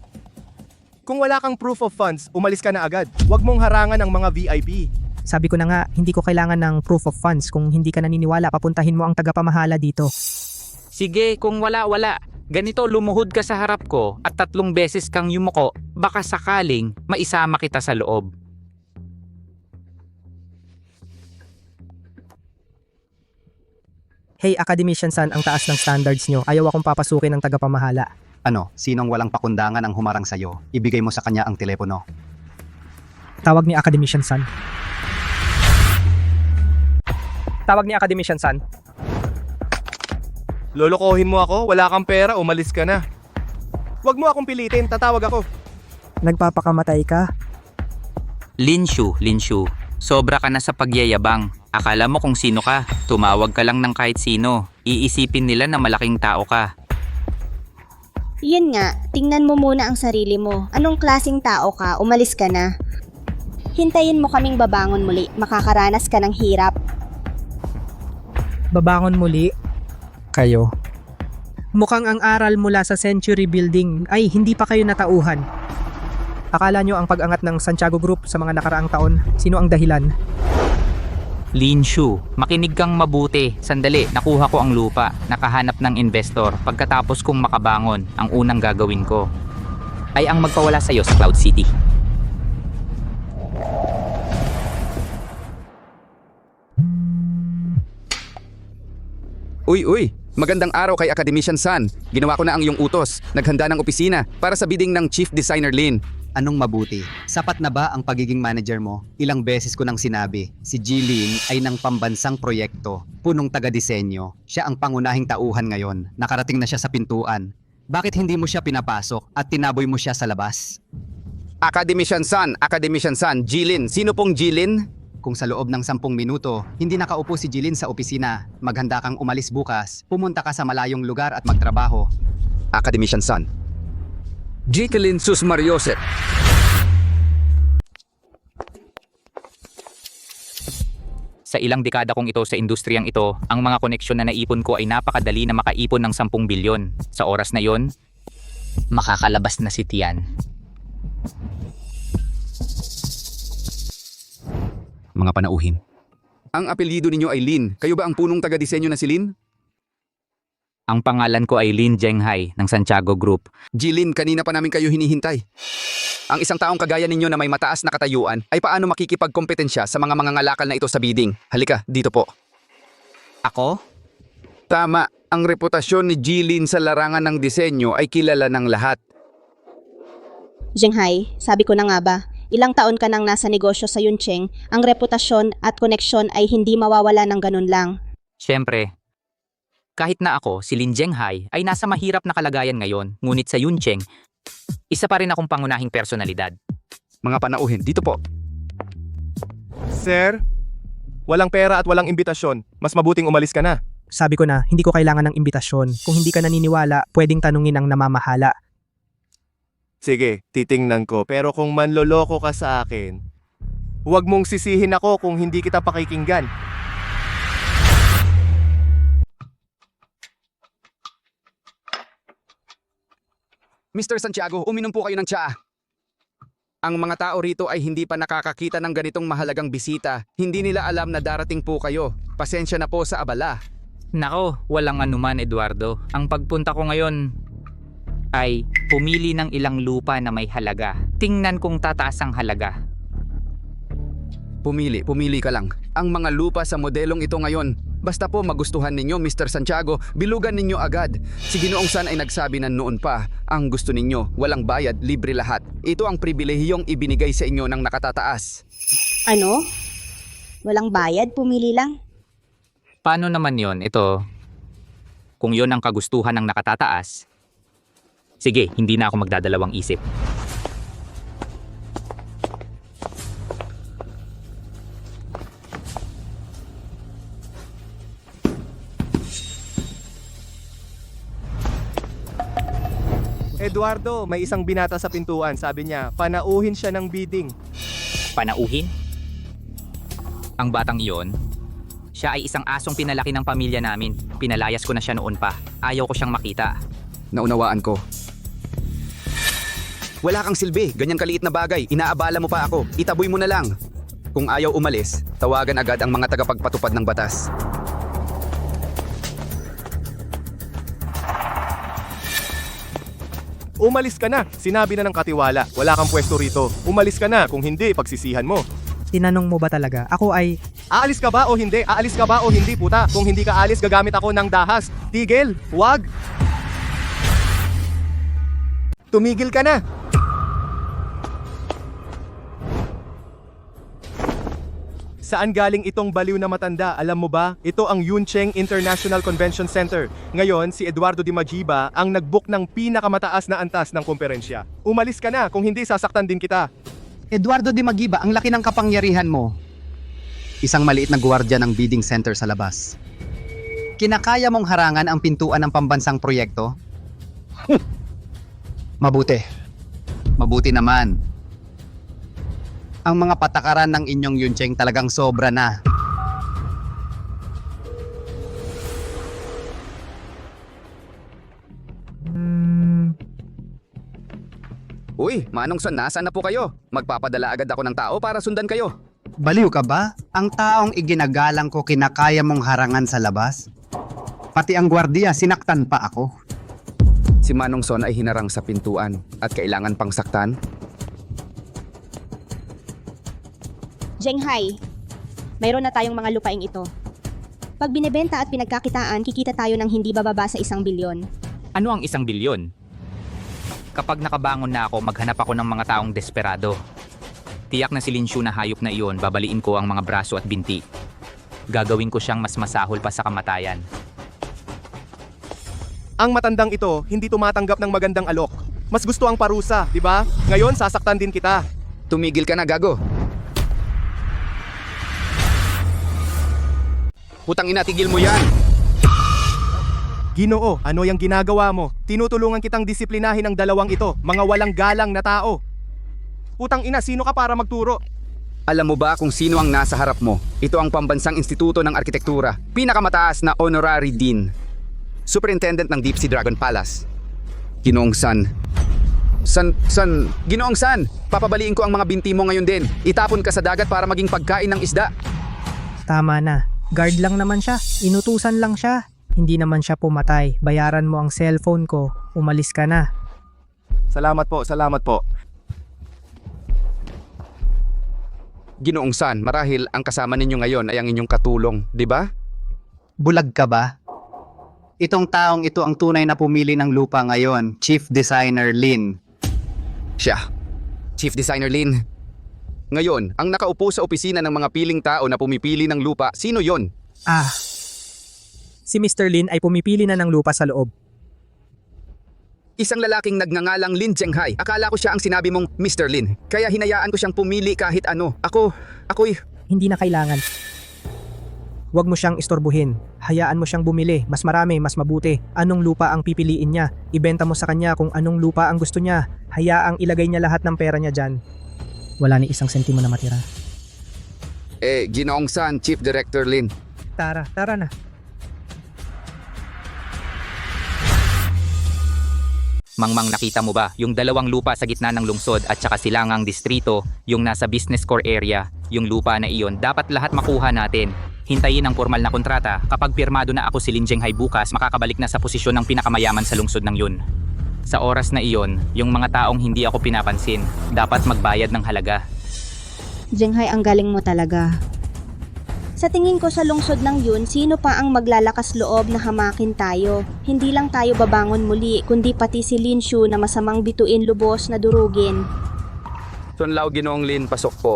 Kung wala kang proof of funds, umalis ka na agad. Huwag mong harangan ang mga VIP. Sabi ko na nga, hindi ko kailangan ng proof of funds. Kung hindi ka naniniwala, papuntahin mo ang tagapamahala dito. Sige, kung wala. Ganito, lumuhod ka sa harap ko at 3 beses kang yumuko, baka sakaling maisama kita sa loob. Hey Academician San, ang taas ng standards nyo. Ayaw akong papasukin ng tagapamahala. Ano, sinong walang pakundangan ang humarang sa'yo? Ibigay mo sa kanya ang telepono. Tawag ni Academician San. Tawag ni Academician San. Lolokohin mo ako? Wala kang pera, umalis ka na. Huwag mo akong pilitin, tatawag ako. Nagpapakamatay ka? Linshu, sobra ka na sa pagyayabang. Akala mo kung sino ka, tumawag ka lang ng kahit sino. Iisipin nila na malaking tao ka. Yun nga, tingnan mo muna ang sarili mo. Anong klaseng tao ka? Umalis ka na. Hintayin mo kaming babangon muli. Makakaranas ka ng hirap. Babangon muli? Kayo. Mukhang ang aral mula sa Century Building ay hindi pa kayo natauhan. Akala nyo ang pag-angat ng Santiago Group sa mga nakaraang taon, sino ang dahilan? Linshu, makinig kang mabuti. Sandali, nakuha ko ang lupa. Nakahanap ng investor. Pagkatapos kong makabangon, ang unang gagawin ko ay ang magpawala sa'yo sa Cloud City. Uy, magandang araw kay Academician San. Ginawa ko na ang iyong utos. Naghanda ng opisina para sa bidding ng Chief Designer Lin. Anong mabuti? Sapat na ba ang pagiging manager mo? Ilang beses ko nang sinabi, si Jilin ay ng pambansang proyekto, punong taga-disenyo. Siya ang pangunahing tauhan ngayon. Nakarating na siya sa pintuan. Bakit hindi mo siya pinapasok at tinaboy mo siya sa labas? Academician San, Jilin. Sino pong Jilin? Kung sa loob ng 10 minuto, hindi nakaupo si Jilin sa opisina, maghanda kang umalis bukas, pumunta ka sa malayong lugar at magtrabaho. Academician San. Jacqueline Susmarioset. Sa ilang dekada kong ito sa industriyang ito, ang mga koneksyon na naipon ko ay napakadali na makaipon ng 10 bilyon. Sa oras na yon, makakalabas na si Tian. Mga panauhin. Ang apelyido ninyo ay Lin. Kayo ba ang punong taga-disenyo na si Lin? Ang pangalan ko ay Lin Zhenghai ng Santiago Group. Jilin, kanina pa namin kayo hinihintay. Ang isang taong kagaya ninyo na may mataas na katayuan ay paano makikipagkompetensya sa mga mangangalakal na ito sa bidding? Halika, dito po. Ako? Tama, ang reputasyon ni Jilin sa larangan ng disenyo ay kilala ng lahat. Zhenghai, sabi ko na nga ba, ilang taon ka nang nasa negosyo sa Yuncheng, ang reputasyon at koneksyon ay hindi mawawala ng ganun lang. Siyempre, kahit na ako, si Lin Zhenghai, ay nasa mahirap na kalagayan ngayon, ngunit sa Yuncheng, isa pa rin akong pangunahing personalidad. Mga panauhin, dito po. Sir, walang pera at walang imbitasyon. Mas mabuting umalis ka na. Sabi ko na, hindi ko kailangan ng imbitasyon. Kung hindi ka naniniwala, pwedeng tanungin ang namamahala. Sige, titingnan ko. Pero kung manloloko ka sa akin, huwag mong sisihin ako kung hindi kita pakikinggan. Mr. Santiago, uminom po kayo ng tsaa. Ang mga tao rito ay hindi pa nakakakita ng ganitong mahalagang bisita. Hindi nila alam na darating po kayo. Pasensya na po sa abala. Nako, walang anuman Eduardo. Ang pagpunta ko ngayon ay pumili ng ilang lupa na may halaga. Tingnan kung tataas ang halaga. Pumili ka lang. Ang mga lupa sa modelong ito ngayon, basta po magustuhan ninyo, Mr. Santiago, bilugan ninyo agad. Si Ginoong San ay nagsabi na noon pa, ang gusto ninyo, walang bayad, libre lahat. Ito ang pribilehiyong ibinigay sa inyo ng nakatataas. Ano? Walang bayad, pumili lang? Paano naman yon? Ito, kung yon ang kagustuhan ng nakatataas, sige, hindi na ako magdadalawang isip. Eduardo, may isang binata sa pintuan. Sabi niya, panauhin siya ng bidding. Panauhin? Ang batang iyon, siya ay isang asong pinalaki ng pamilya namin. Pinalayas ko na siya noon pa. Ayaw ko siyang makita. Naunawaan ko. Wala kang silbi, ganyang kaliit na bagay. Inaabala mo pa ako. Itaboy mo na lang. Kung ayaw umalis, tawagan agad ang mga tagapagpatupad ng batas. Umalis ka na. Sinabi na ng katiwala. Wala kang pwesto rito. Umalis ka na. Kung hindi, pagsisihan mo. Tinanong mo ba talaga? Ako ay... Aalis ka ba o hindi? Aalis ka ba o hindi, puta? Kung hindi ka alis, gagamit ako ng dahas. Tigil! Wag! Tumigil ka na! Saan galing itong baliw na matanda? Alam mo ba? Ito ang Yuncheng International Convention Center. Ngayon, si Eduardo Di Majiba ang nag-book ng pinakamataas na antas ng komperensya. Umalis ka na, kung hindi sasaktan din kita. Eduardo Di Majiba, ang laki ng kapangyarihan mo. Isang maliit na gwardiya ng bidding center sa labas. Kinakaya mong harangan ang pintuan ng pambansang proyekto? Mabuti. Mabuti naman. Ang mga patakaran ng inyong Yuncheng talagang sobra na. Uy, Manong Son, nasaan na po kayo? Magpapadala agad ako ng tao para sundan kayo. Baliw ka ba? Ang taong iginagalang ko kinakaya mong harangan sa labas? Pati ang gwardiya, sinaktan pa ako. Si Manong Son ay hinarang sa pintuan at kailangan pang saktan. Zhenghai, mayroon na tayong mga lupaing ito. Pag binebenta at pinagkakitaan, kikita tayo ng hindi bababa sa 1 bilyon. Ano ang 1 bilyon? Kapag nakabangon na ako, maghanap ako ng mga taong desperado. Tiyak na si Linshu na hayop na iyon, babaliin ko ang mga braso at binti. Gagawin ko siyang mas masahol pa sa kamatayan. Ang matandang ito, hindi tumatanggap ng magandang alok. Mas gusto ang parusa, di ba? Ngayon, sasaktan din kita. Tumigil ka na, gago. Putang ina, tigil mo yan! Ginoo, ano yung ginagawa mo? Tinutulungan kitang disiplinahin ang dalawang ito, mga walang galang na tao. Putang ina, sino ka para magturo? Alam mo ba kung sino ang nasa harap mo? Ito ang Pambansang Instituto ng Arkitektura, pinakamataas na honorary dean. Superintendent ng Deep Sea Dragon Palace. Ginoong San. Ginoong San, papabaliin ko ang mga binti mo ngayon din. Itapon ka sa dagat para maging pagkain ng isda. Tama na. Guard lang naman siya. Inutusan lang siya. Hindi naman siya pumatay. Bayaran mo ang cellphone ko. Umalis ka na. Salamat po, salamat po. Ginoong San, marahil ang kasama ninyo ngayon ay ang inyong katulong, di ba? Bulag ka ba? Itong taong ito ang tunay na pumili ng lupa ngayon, Chief Designer Lin. Siya. Chief Designer Lin. Ngayon, ang nakaupo sa opisina ng mga piling tao na pumipili ng lupa, sino yon? Si Mr. Lin ay pumipili na ng lupa sa loob. Isang lalaking nagngangalang Lin Zhenghai. Akala ko siya ang sinabi mong Mr. Lin. Kaya hinayaan ko siyang pumili kahit ano. Ako'y... Hindi na kailangan. Huwag mo siyang istorbuhin. Hayaan mo siyang bumili. Mas marami, mas mabuti. Anong lupa ang pipiliin niya? Ibenta mo sa kanya kung anong lupa ang gusto niya. Hayaang ilagay niya lahat ng pera niya dyan. Wala ni isang sentimo na matira. Ginoong San, Chief Director Lin. Tara na. Mangmang, nakita mo ba? Yung dalawang lupa sa gitna ng lungsod at saka silangang distrito, yung nasa business core area, yung lupa na iyon, dapat lahat makuha natin. Hintayin ang formal na kontrata. Kapag pirmado na ako si Lin Zhenghai bukas, makakabalik na sa posisyon ng pinakamayaman sa lungsod ng yun. Sa oras na iyon, yung mga taong hindi ako pinapansin, dapat magbayad ng halaga. Zhenghai, ang galing mo talaga. Sa tingin ko sa lungsod ng yun, sino pa ang maglalakas loob na hamakin tayo? Hindi lang tayo babangon muli, kundi pati si Linshu na masamang bituin lubos na durugin. Sunlaw, Ginoong Lin, pasok po.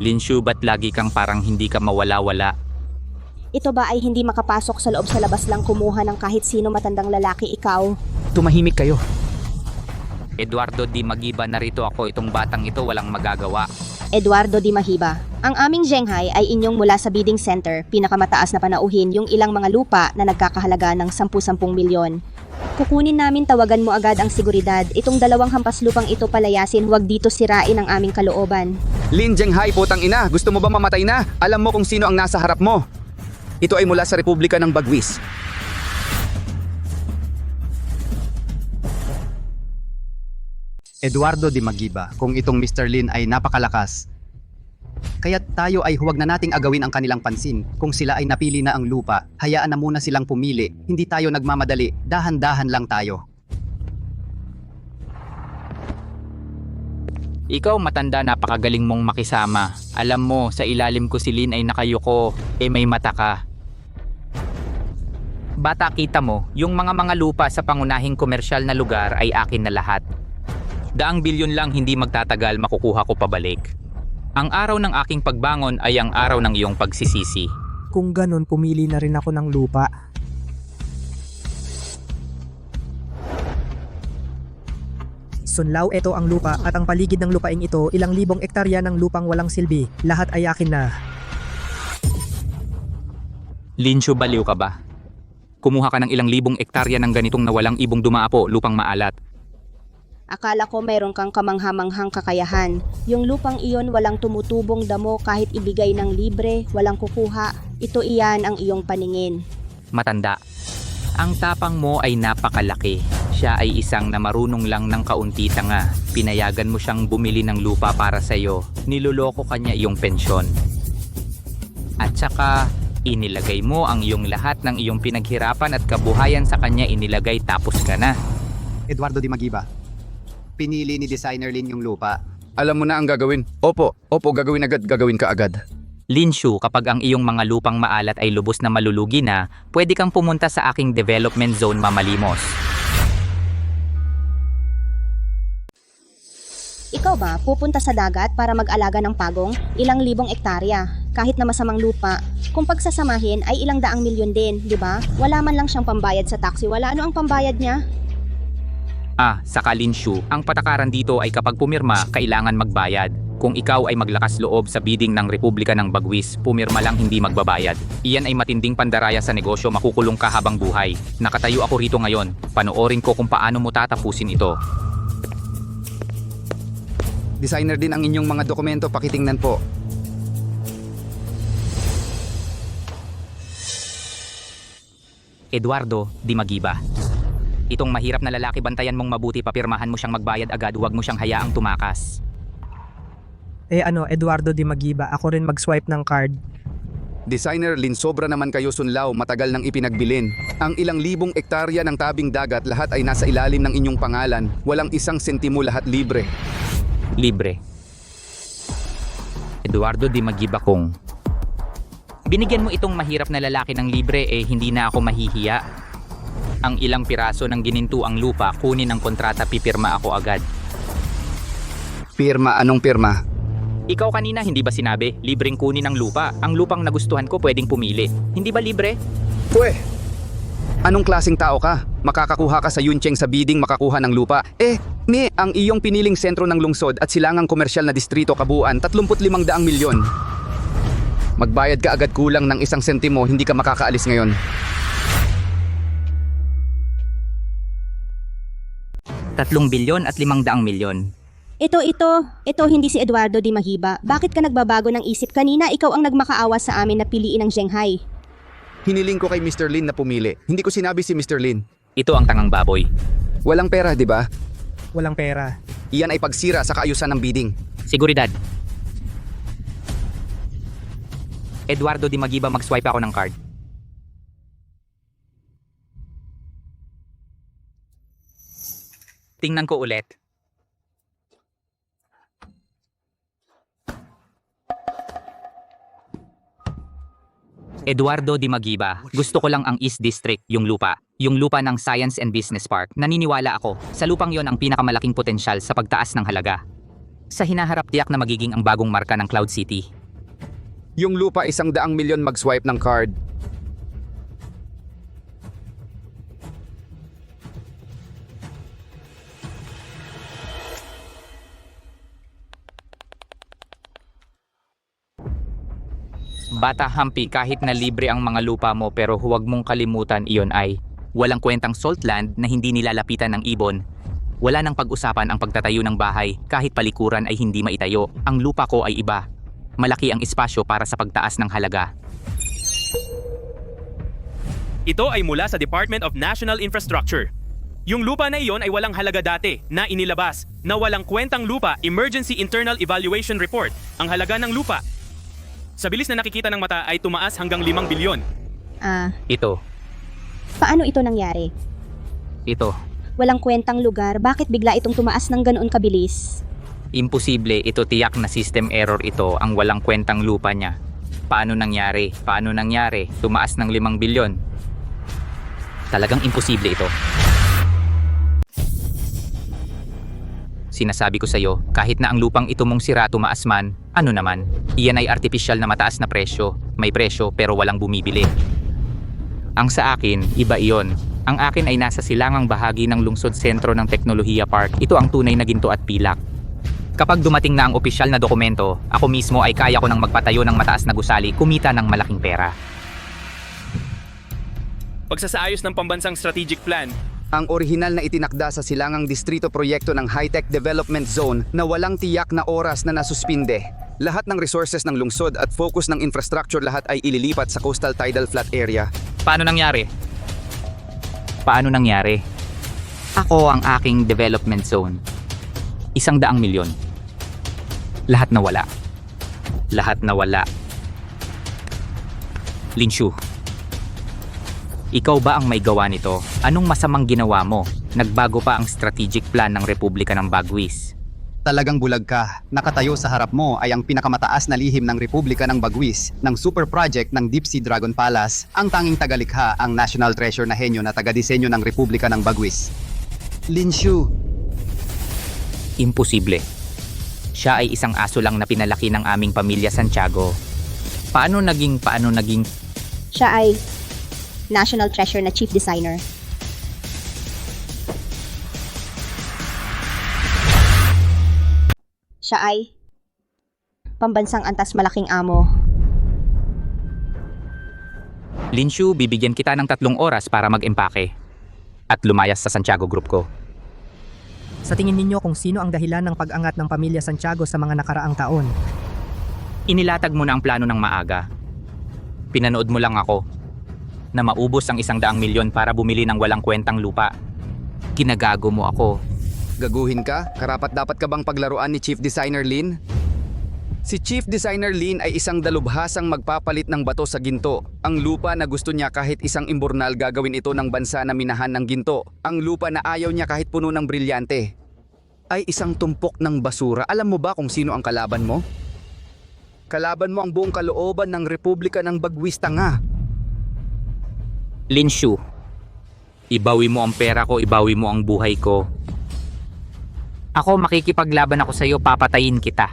Linshu, ba't lagi kang parang hindi ka mawala-wala? Ito ba ay hindi makapasok sa loob sa labas lang kumuha ng kahit sino matandang lalaki ikaw? Tumahimik kayo. Eduardo Di Magiba, narito ako. Itong batang ito walang magagawa. Eduardo Di Magiba, ang aming Zhenghai ay inyong mula sa bidding center, pinakamataas na panauhin yung ilang mga lupa na nagkakahalaga ng 10-10 milyon. Kukunin namin, tawagan mo agad ang seguridad. Itong dalawang hampas lupang ito palayasin, huwag dito sirain ang aming kalooban. Lin Zhenghai, putang ina, gusto mo ba mamatay na? Alam mo kung sino ang nasa harap mo. Ito ay mula sa Republika ng Bagwis. Eduardo Di Magiba, kung itong Mr. Lin ay napakalakas. Kaya tayo ay huwag na nating agawin ang kanilang pansin. Kung sila ay napili na ang lupa, hayaan na muna silang pumili. Hindi tayo nagmamadali, dahan-dahan lang tayo. Ikaw matanda, napakagaling mong makisama. Alam mo, sa ilalim ko si Lin ay nakayuko, may mata ka. Bata, kita mo, yung mga lupa sa pangunahing komersyal na lugar ay akin na lahat. Daang bilyon lang hindi magtatagal makukuha ko pabalik. Ang araw ng aking pagbangon ay ang araw ng iyong pagsisisi. Kung ganun, pumili na rin ako ng lupa. Sunlaw, ito ang lupa at ang paligid ng lupaing ito, ilang libong ektarya ng lupang walang silbi. Lahat ay akin na. Linshu, baliw ka ba? Kumuha ka ng ilang libong ektarya ng ganitong na walang ibong dumaapo, lupang maalat. Akala ko mayroon kang kamanghamanghang kakayahan. Yung lupang iyon walang tumutubong damo kahit ibigay ng libre, walang kukuha. Ito iyan ang iyong paningin. Matanda, ang tapang mo ay napakalaki. Siya ay isang na marunong lang ng kaunti tanga. Pinayagan mo siyang bumili ng lupa para sa'yo. Niloloko kanya iyong pensyon. At saka, inilagay mo ang iyong lahat ng iyong pinaghirapan at kabuhayan sa kanya inilagay, tapos ka na. Eduardo Di Magiba, pinili ni Designer Lin yung lupa. Alam mo na ang gagawin. Opo, gagawin ka agad. Linshu, kapag ang iyong mga lupang maalat ay lubos na malulugi na, pwede kang pumunta sa aking development zone mamalimos. Ikaw ba, pupunta sa dagat para mag-alaga ng pagong? Ilang libong ektarya. Kahit na masamang lupa. Kung pagsasamahin ay ilang daang milyon din, di ba? Wala man lang siyang pambayad sa taxi. Wala, ano ang pambayad niya? Saka Linshu, ang patakaran dito ay kapag pumirma, kailangan magbayad. Kung ikaw ay maglakas loob sa bidding ng Republika ng Bagwis, pumirma lang hindi magbabayad. Iyan ay matinding pandaraya sa negosyo, makukulong ka habang buhay. Nakatayo ako rito ngayon. Panoorin ko kung paano mo tatapusin ito. Designer din ang inyong mga dokumento, pakitingnan po. Eduardo Di Magiba. Itong mahirap na lalaki, bantayan mong mabuti, papirmahan mo siyang magbayad agad, huwag mo siyang hayaang tumakas. Eduardo Di Magiba, ako rin mag-swipe ng card. Designer Lin, sobra naman kayo Sunlao, matagal nang ipinagbilin. Ang ilang libong ektarya ng tabing dagat, lahat ay nasa ilalim ng inyong pangalan. Walang isang sentimo, lahat libre. Libre. Eduardo Di Magiba, kung binigyan mo itong mahirap na lalaki ng libre, hindi na ako mahihiya. Ang ilang piraso ng ginintuang lupa, kunin ang kontrata, pipirma ako agad. Pirma? Anong pirma? Ikaw kanina hindi ba sinabi, libreng kunin ang lupa? Ang lupang nagustuhan ko pwedeng pumili. Hindi ba libre? Pwe! Anong klaseng tao ka? Makakakuha ka sa Yuncheng sa bidding makakuha ng lupa. Ang iyong piniling sentro ng lungsod at silangang komersyal na distrito kabuuan, 35 milyon. Magbayad ka agad, kulang ng 1 sentimo, hindi ka makakaalis ngayon. $3 bilyon at 500 milyon. Ito hindi si Eduardo Di Magiba. Bakit ka nagbabago ng isip? Kanina ikaw ang nagmakaawa sa amin na piliin ang Shanghai. Hiniling ko kay Mr. Lin na pumili. Hindi ko sinabi si Mr. Lin. Ito ang tangang baboy. Walang pera, di ba? Walang pera. Iyan ay pagsira sa kaayusan ng bidding. Seguridad. Eduardo Di Magiba, mag-swipe ako ng card. Tingnan ko ulit. Eduardo Di Magiba, gusto ko lang ang East District, yung lupa ng Science and Business Park. Naniniwala ako, sa lupang yon ang pinakamalaking potensyal sa pagtaas ng halaga. Sa hinaharap, tiyak na magiging ang bagong marka ng Cloud City. Yung lupa, 100 milyon, mag-swipe ng card. Bata Hampi, kahit na libre ang mga lupa mo, pero huwag mong kalimutan, iyon ay walang kwentang salt land na hindi nilalapitan ng ibon. Wala nang pag-usapan ang pagtatayo ng bahay, kahit palikuran ay hindi maitayo. Ang lupa ko ay iba. Malaki ang espasyo para sa pagtaas ng halaga. Ito ay mula sa Department of National Infrastructure. Yung lupa na iyon ay walang halaga dati na inilabas na walang kwentang lupa, Emergency Internal Evaluation Report. Ang halaga ng lupa sa bilis na nakikita ng mata ay tumaas hanggang 5 bilyon. Ito. Paano ito nangyari? Ito. Walang kwentang lugar, bakit bigla itong tumaas ng ganoon kabilis? Imposible, ito tiyak na system error ito, ang walang kwentang lupa niya. Paano nangyari? Tumaas ng 5 bilyon. Talagang imposible ito. Sinasabi ko sa iyo, kahit na ang lupang ito mong sira tumaas man, ano naman? Iyan ay artificial na mataas na presyo. May presyo pero walang bumibili. Ang sa akin, iba iyon. Ang akin ay nasa silangang bahagi ng lungsod sentro ng Teknolohiya Park. Ito ang tunay na ginto at pilak. Kapag dumating na ang opisyal na dokumento, ako mismo ay kaya ko nang magpatayo ng mataas na gusali, kumita ng malaking pera. Pagsasaayos ng pambansang strategic plan, Ang orihinal na itinakda sa silangang distrito proyekto ng High-Tech Development Zone na walang tiyak na oras na nasuspinde. Lahat ng resources ng lungsod at focus ng infrastructure lahat ay ililipat sa Coastal Tidal Flat Area. Paano nangyari? Ako ang aking development zone. 100 milyon. Lahat nawala. Linshu, ikaw ba ang may gawa nito? Anong masamang ginawa mo? Nagbago pa ang strategic plan ng Republika ng Bagwis. Talagang bulag ka. Nakatayo sa harap mo ay ang pinakamataas na lihim ng Republika ng Bagwis, ng super project ng Deep Sea Dragon Palace, ang tanging tagalikha, ang national treasure na henyo na taga-disenyo ng Republika ng Bagwis. Lin Shu, Imposible. Siya ay isang aso lang na pinalaki ng aming pamilya Santiago. Paano naging Siya ay national treasure na chief designer. Siya ay pambansang antas malaking amo. Linshu, bibigyan kita ng 3 oras para mag-empake at lumayas sa Santiago Group ko. Sa tingin ninyo kung sino ang dahilan ng pag-angat ng pamilya Santiago sa mga nakaraang taon? Inilatag mo na ang plano ng maaga. Pinanood mo lang ako na maubos ang 100 milyon para bumili ng walang kwentang lupa. Kinagago mo ako. Gaguhin ka? Karapat-dapat ka bang paglaruan ni Chief Designer Lin? Si Chief Designer Lin ay isang dalubhasang magpapalit ng bato sa ginto. Ang lupa na gusto niya kahit isang imburnal gagawin ito ng bansa na minahan ng ginto. Ang lupa na ayaw niya kahit puno ng brilyante ay isang tumpok ng basura. Alam mo ba kung sino ang kalaban mo? Kalaban mo ang buong kalooban ng Republika ng Bagwis, tanga. Linshu, ibawi mo ang pera ko, ibawi mo ang buhay ko. Ako makikipaglaban ako sa iyo, papatayin kita.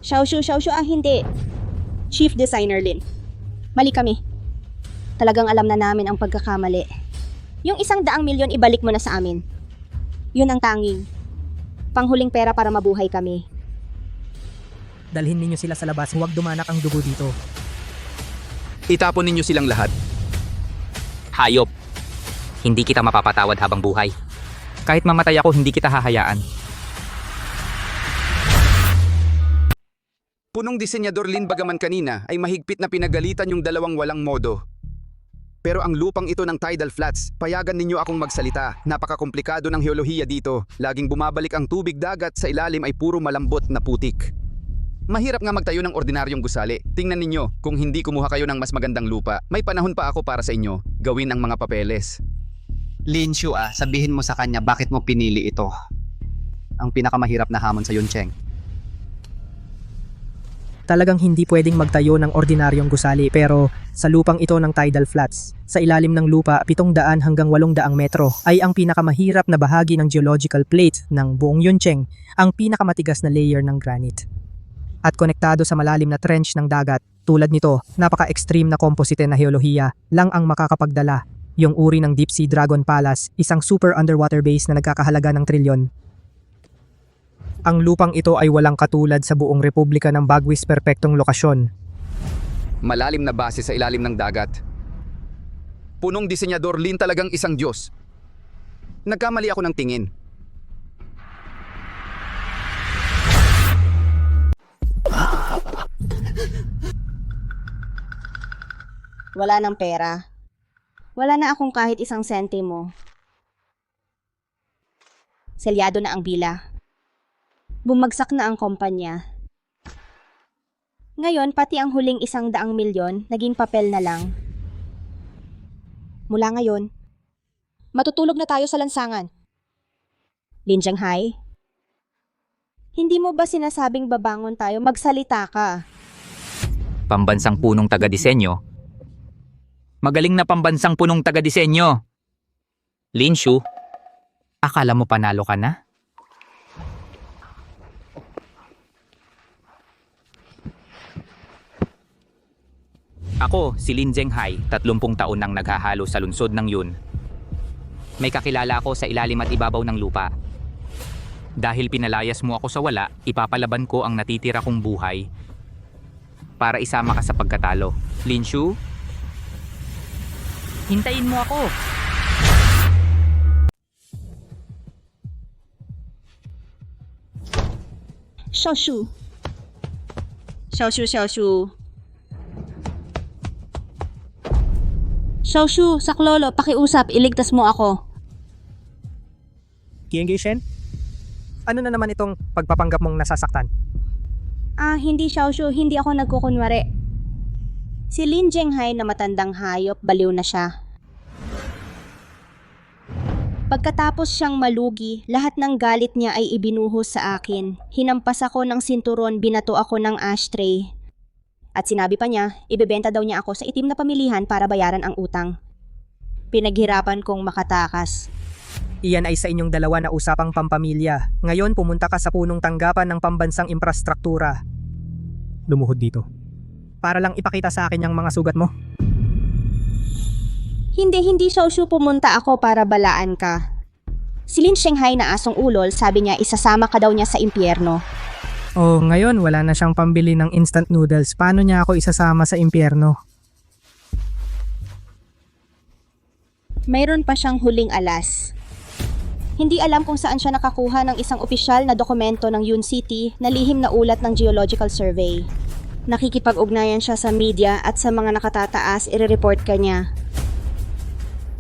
Xiaoshu, hindi. Chief Designer Lin. Mali kami. Talagang alam na namin ang pagkakamali. Yung 100 milyon ibalik mo na sa amin. Yun ang tanging panghuling pera para mabuhay kami. Dalhin ninyo sila sa labas, huwag dumanak ang dugo dito. Itapon ninyo silang lahat. Hayop, hindi kita mapapatawad habang buhay. Kahit mamatay ako, hindi kita hahayaan. Punong disenyador Lin bagaman kanina ay mahigpit na pinagalitan yung dalawang walang modo. Pero ang lupang ito ng tidal flats, payagan ninyo akong magsalita. Napakakomplikado ng heolohiya dito. Laging bumabalik ang tubig dagat, sa ilalim ay puro malambot na putik. Mahirap nga magtayo ng ordinaryong gusali. Tingnan ninyo, kung hindi kumuha kayo ng mas magandang lupa, may panahon pa ako para sa inyo. Gawin ang mga papeles. Lin Shu sabihin mo sa kanya bakit mo pinili ito. Ang pinakamahirap na hamon sa Yuncheng. Talagang hindi pwedeng magtayo ng ordinaryong gusali pero sa lupang ito ng tidal flats, sa ilalim ng lupa 700 hanggang 800 metro ay ang pinakamahirap na bahagi ng geological plate ng buong Yuncheng, ang pinakamatigas na layer ng granite. At konektado sa malalim na trench ng dagat, tulad nito, napaka-extreme na composite na heolohiya lang ang makakapagdala. Yung uri ng Deep Sea Dragon Palace, isang super underwater base na nagkakahalaga ng trilyon. Ang lupang ito ay walang katulad sa buong Republika ng Bagwis, perpektong lokasyon. Malalim na base sa ilalim ng dagat. Punong disenyador Lin talagang isang Diyos. Nagkamali ako ng tingin. Wala ng pera. Wala na akong kahit isang sentimo. Selyado na ang bila. Bumagsak na ang kumpanya. Ngayon, pati ang huling 100 milyon naging papel na lang. Mula ngayon, matutulog na tayo sa lansangan. Lin Zhenghai, hindi mo ba sinasabing babangon tayo? Magsalita ka. Pambansang punong taga-disenyo. Magaling na pambansang punong taga-disenyo. Linshu, akala mo panalo ka na? Ako, si Lin Zhenghai, 30 taon nang naghahalo sa lungsod ng Yun. May kakilala ako sa ilalim at ibabaw ng lupa. Dahil pinalayas mo ako sa wala, ipapalaban ko ang natitira kong buhay para isama ka sa pagkatalo. Linshu, hintayin mo ako. Xiaoshu. Xiaoshu, saklolo, pakiusap, iligtas mo ako. Kiengge Shen? Ano na naman itong pagpapanggap mong nasasaktan? Hindi Xiaoshu, hindi ako nagkukunwari. Si Lin Zhenghai na matandang hayop, baliw na siya. Pagkatapos siyang malugi, lahat ng galit niya ay ibinuhos sa akin. Hinampas ako ng sinturon, binato ako ng ashtray. At sinabi pa niya, ibebenta daw niya ako sa itim na pamilihan para bayaran ang utang. Pinaghirapan kong makatakas. Iyan ay sa inyong dalawa na usapang pampamilya. Ngayon pumunta ka sa punong tanggapan ng pambansang infrastruktura. Lumuhod dito. Para lang ipakita sa akin yung mga sugat mo. Hindi Xiaoshu, pumunta ako para balaan ka. Si Lin Shanghai na asong ulol, sabi niya isasama ka daw niya sa impyerno. Oh, ngayon wala na siyang pambili ng instant noodles. Paano niya ako isasama sa impyerno? Mayroon pa siyang huling alas. Hindi alam kung saan siya nakakuha ng isang opisyal na dokumento ng Yun City na lihim na ulat ng Geological Survey. Nakikipag-ugnayan siya sa media at sa mga nakatataas, i-report ka niya.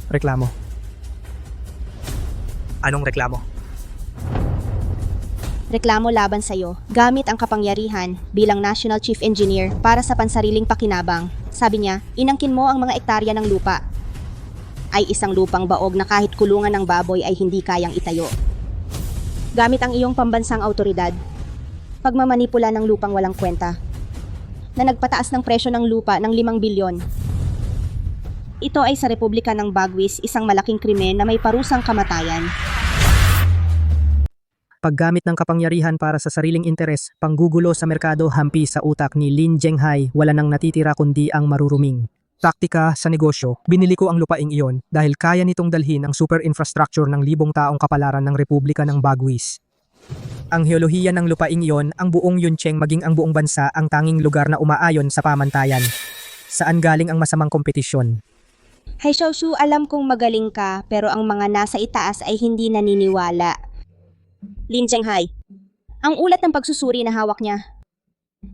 Reklamo. Anong reklamo? Reklamo laban sa'yo, gamit ang kapangyarihan bilang National Chief Engineer para sa pansariling pakinabang. Sabi niya, inangkin mo ang mga ektarya ng lupa. Ay isang lupang baog na kahit kulungan ng baboy ay hindi kayang itayo. Gamit ang iyong pambansang autoridad, pagmamanipula ng lupang walang kwenta, na nagpataas ng presyo ng lupa ng 5 bilyon. Ito ay sa Republika ng Bagwis, isang malaking krimen na may parusang kamatayan. Paggamit ng kapangyarihan para sa sariling interes, panggugulo sa merkado hampi sa utak ni Lin Shanghai, wala nang natitira kundi ang maruruming. Taktika sa negosyo, binili ko ang lupaing iyon dahil kaya nitong dalhin ang super infrastructure ng 1,000 taong kapalaran ng Republika ng Bagwis. Ang heolohiya ng lupaing iyon, ang buong Yuncheng maging ang buong bansa ang tanging lugar na umaayon sa pamantayan. Saan galing ang masamang kompetisyon? Hey Xiaoshu, alam kong magaling ka, pero ang mga nasa itaas ay hindi naniniwala. Lin Shanghai, ang ulat ng pagsusuri na hawak niya.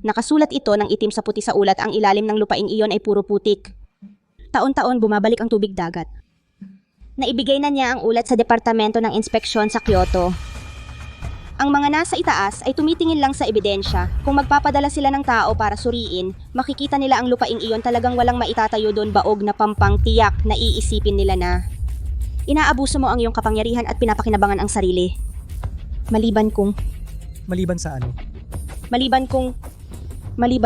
Nakasulat ito ng itim sa puti sa ulat, ang ilalim ng lupaing iyon ay puro putik. Taon-taon bumabalik ang tubig dagat. Naibigay na niya ang ulat sa Departamento ng Inspeksyon sa Kyoto. Ang mga nasa itaas ay tumitingin lang sa ebidensya. Kung magpapadala sila ng tao para suriin, makikita nila ang lupaing iyon talagang walang maitatayo doon, baog na pampang tiyak na iisipin nila na inaabuso mo ang iyong kapangyarihan at pinapakinabangan ang sarili. Maliban sa ano? Maliban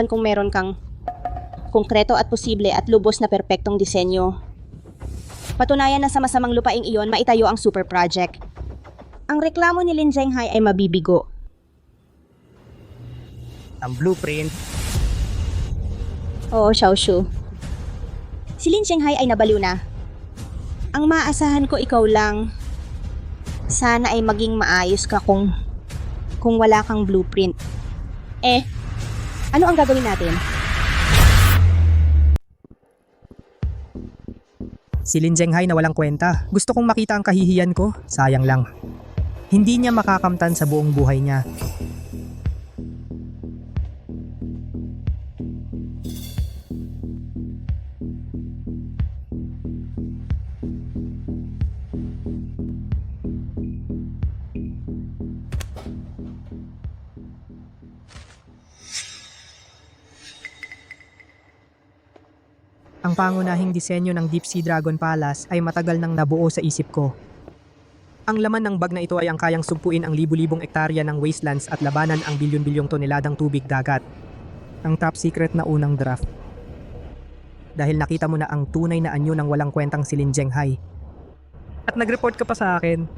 kung meron kang konkreto at posible at lubos na perpektong disenyo. Patunayan na sa masamang lupaing iyon maitayo ang super project. Ang reklamo ni Lin Shanghai ay mabibigo. Ang blueprint. Oo, Xiaoshu. Si Lin Shanghai ay nabaliw na. Ang maasahan ko ikaw lang. Sana ay maging maayos ka kung wala kang blueprint. Ano ang gagawin natin? Si Lin Shanghai na walang kwenta. Gusto kong makita ang kahihiyan ko. Sayang lang. Hindi niya makakamtan sa buong buhay niya. Ang pangunahing disenyo ng Deep Sea Dragon Palace ay matagal nang nabuo sa isip ko. Ang laman ng bag na ito ay ang kayang sugpuin ang libu-libong ektarya ng wastelands at labanan ang bilyon-bilyong toneladang tubig dagat. Ang top secret na unang draft. Dahil nakita mo na ang tunay na anyo ng walang kwentang si Lin Shanghai. At nag-report ka pa sa akin.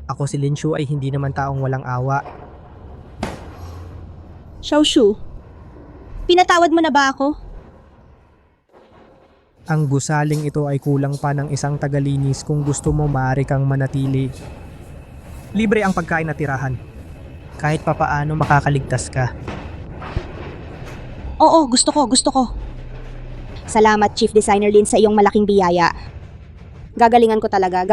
Ako si Lin Shu ay hindi naman taong walang awa. Xiaoshu, pinatawad mo na ba ako? Ang gusaling ito ay kulang pa ng isang tagalinis. Kung gusto mo, maaari kang manatili. Libre ang pagkain at tirahan. Kahit papaano makakaligtas ka. Oo, gusto ko. Salamat, Chief Designer Lin, sa iyong malaking biyaya. Gagalingan ko talaga.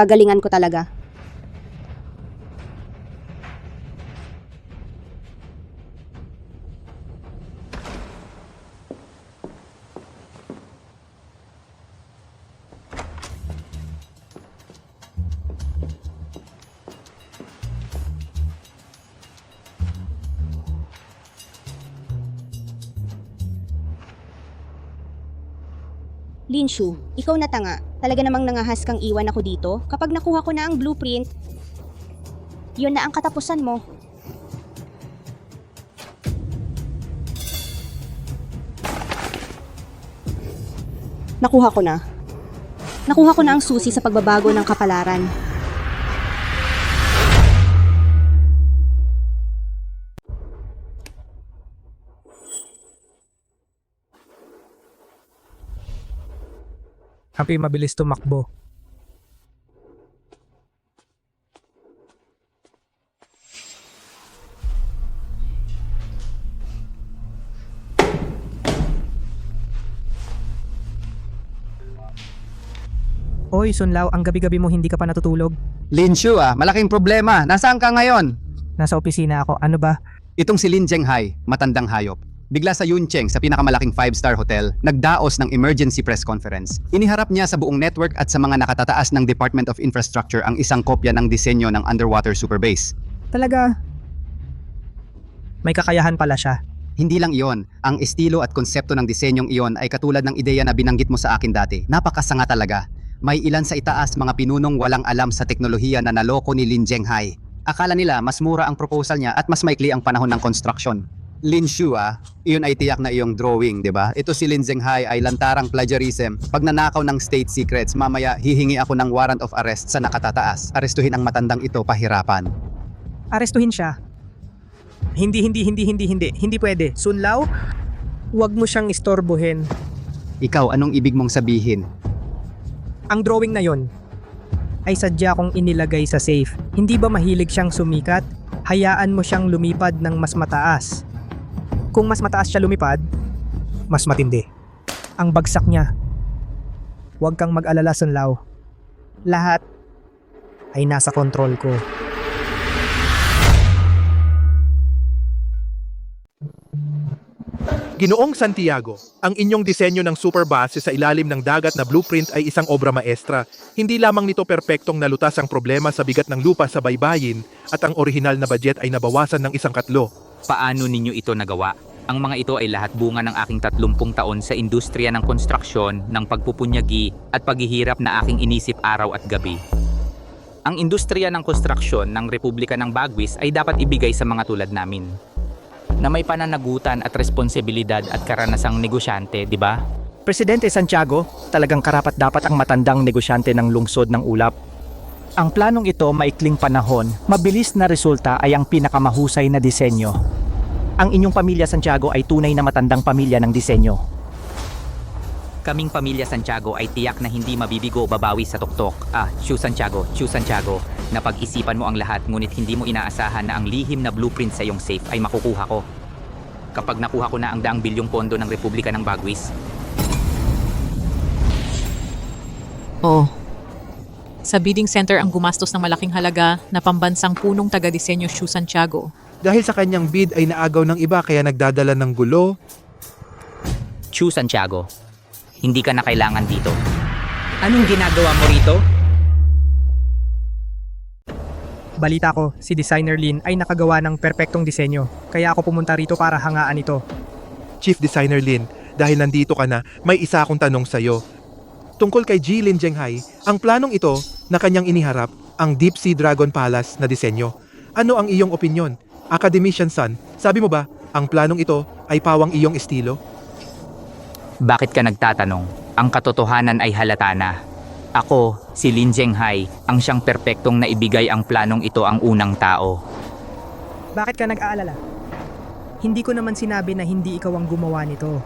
Lin Shu, ikaw na tanga. Talaga namang nangahas kang iwan ako dito. Kapag nakuha ko na ang blueprint, yun na ang katapusan mo. Nakuha ko na. Nakuha ko na ang susi sa pagbabago ng kapalaran. Happy mabilis tumakbo. Oy, Sunlaw, ang gabi-gabi mo hindi ka pa natutulog. Linshu malaking problema. Nasaan ka ngayon? Nasa opisina ako. Ano ba? Itong si Lin Zhenghai, matandang hayop. Bigla sa Yuncheng sa pinakamalaking 5-star hotel, nagdaos ng emergency press conference. Iniharap niya sa buong network at sa mga nakatataas ng Department of Infrastructure ang isang kopya ng disenyo ng underwater superbase. Talaga? May kakayahan pala siya. Hindi lang iyon, ang estilo at konsepto ng disenyong iyon ay katulad ng ideya na binanggit mo sa akin dati. Napakasanga talaga. May ilan sa itaas mga pinunong walang alam sa teknolohiya na naloko ni Lin Zhenghai. Akala nila mas mura ang proposal niya at mas maikli ang panahon ng construction. Lin Shu iyon ay tiyak na iyong drawing, di ba? Ito si Lin Zhenghai ay lantarang plagiarism. Pag nanakaw ng state secrets, mamaya hihingi ako ng warrant of arrest sa nakatataas. Arestuhin ang matandang ito pahirapan. Arestuhin siya. Hindi pwede. Sunlaw, huwag mo siyang istorbohin. Ikaw, anong ibig mong sabihin? Ang drawing na yon ay sadya kong inilagay sa safe. Hindi ba mahilig siyang sumikat? Hayaan mo siyang lumipad ng mas mataas. Kung mas mataas siya lumipad, mas matindi ang bagsak niya. Huwag kang mag-alala, Sunlaw. Lahat ay nasa kontrol ko. Ginoong Santiago, ang inyong disenyo ng superbase sa ilalim ng dagat na blueprint ay isang obra maestra. Hindi lamang nito perpektong nalutas ang problema sa bigat ng lupa sa baybayin at ang orihinal na budget ay nabawasan ng 1/4. Paano ninyo ito nagawa? Ang mga ito ay lahat bunga ng aking 30 taon sa industriya ng konstruksyon, ng pagpupunyagi at paghihirap na aking inisip araw at gabi. Ang industriya ng konstruksyon ng Republika ng Bagwis ay dapat ibigay sa mga tulad namin, na may pananagutan at responsibilidad at karanasang negosyante, di ba? Presidente Santiago, talagang karapat-dapat ang matandang negosyante ng lungsod ng ulap. Ang planong ito maikling panahon, mabilis na resulta ay ang pinakamahusay na disenyo. Ang inyong pamilya Santiago ay tunay na matandang pamilya ng disenyo. Kaming pamilya Santiago ay tiyak na hindi mabibigo babawi sa tuktok. Chu Santiago, napag-isipan mo ang lahat ngunit hindi mo inaasahan na ang lihim na blueprint sa iyong safe ay makukuha ko. Kapag nakuha ko na ang 200 bilyong pondo ng Republika ng Bagwis. Oh. Sa bidding center ang gumastos ng malaking halaga na pambansang punong taga-disenyo Chu Santiago. Dahil sa kanyang bid ay naagaw ng iba kaya nagdadala ng gulo. Chu Santiago, hindi ka na kailangan dito. Anong ginagawa mo rito? Balita ko, si Designer Lin ay nakagawa ng perpektong disenyo, kaya ako pumunta rito para hangaan ito. Chief Designer Lin, dahil nandito ka na, may isa akong tanong sa'yo. Tungkol kay Lin Zhenghai, ang planong ito na kanyang iniharap, ang Deep Sea Dragon Palace na disenyo. Ano ang iyong opinyon? Academician Son, sabi mo ba, ang planong ito ay pawang iyong estilo? Bakit ka nagtatanong? Ang katotohanan ay halata na. Ako, si Lin Zhenghai, ang siyang perpektong naibigay ang planong ito ang unang tao. Bakit ka nag-aalala? Hindi ko naman sinabi na hindi ikaw ang gumawa nito.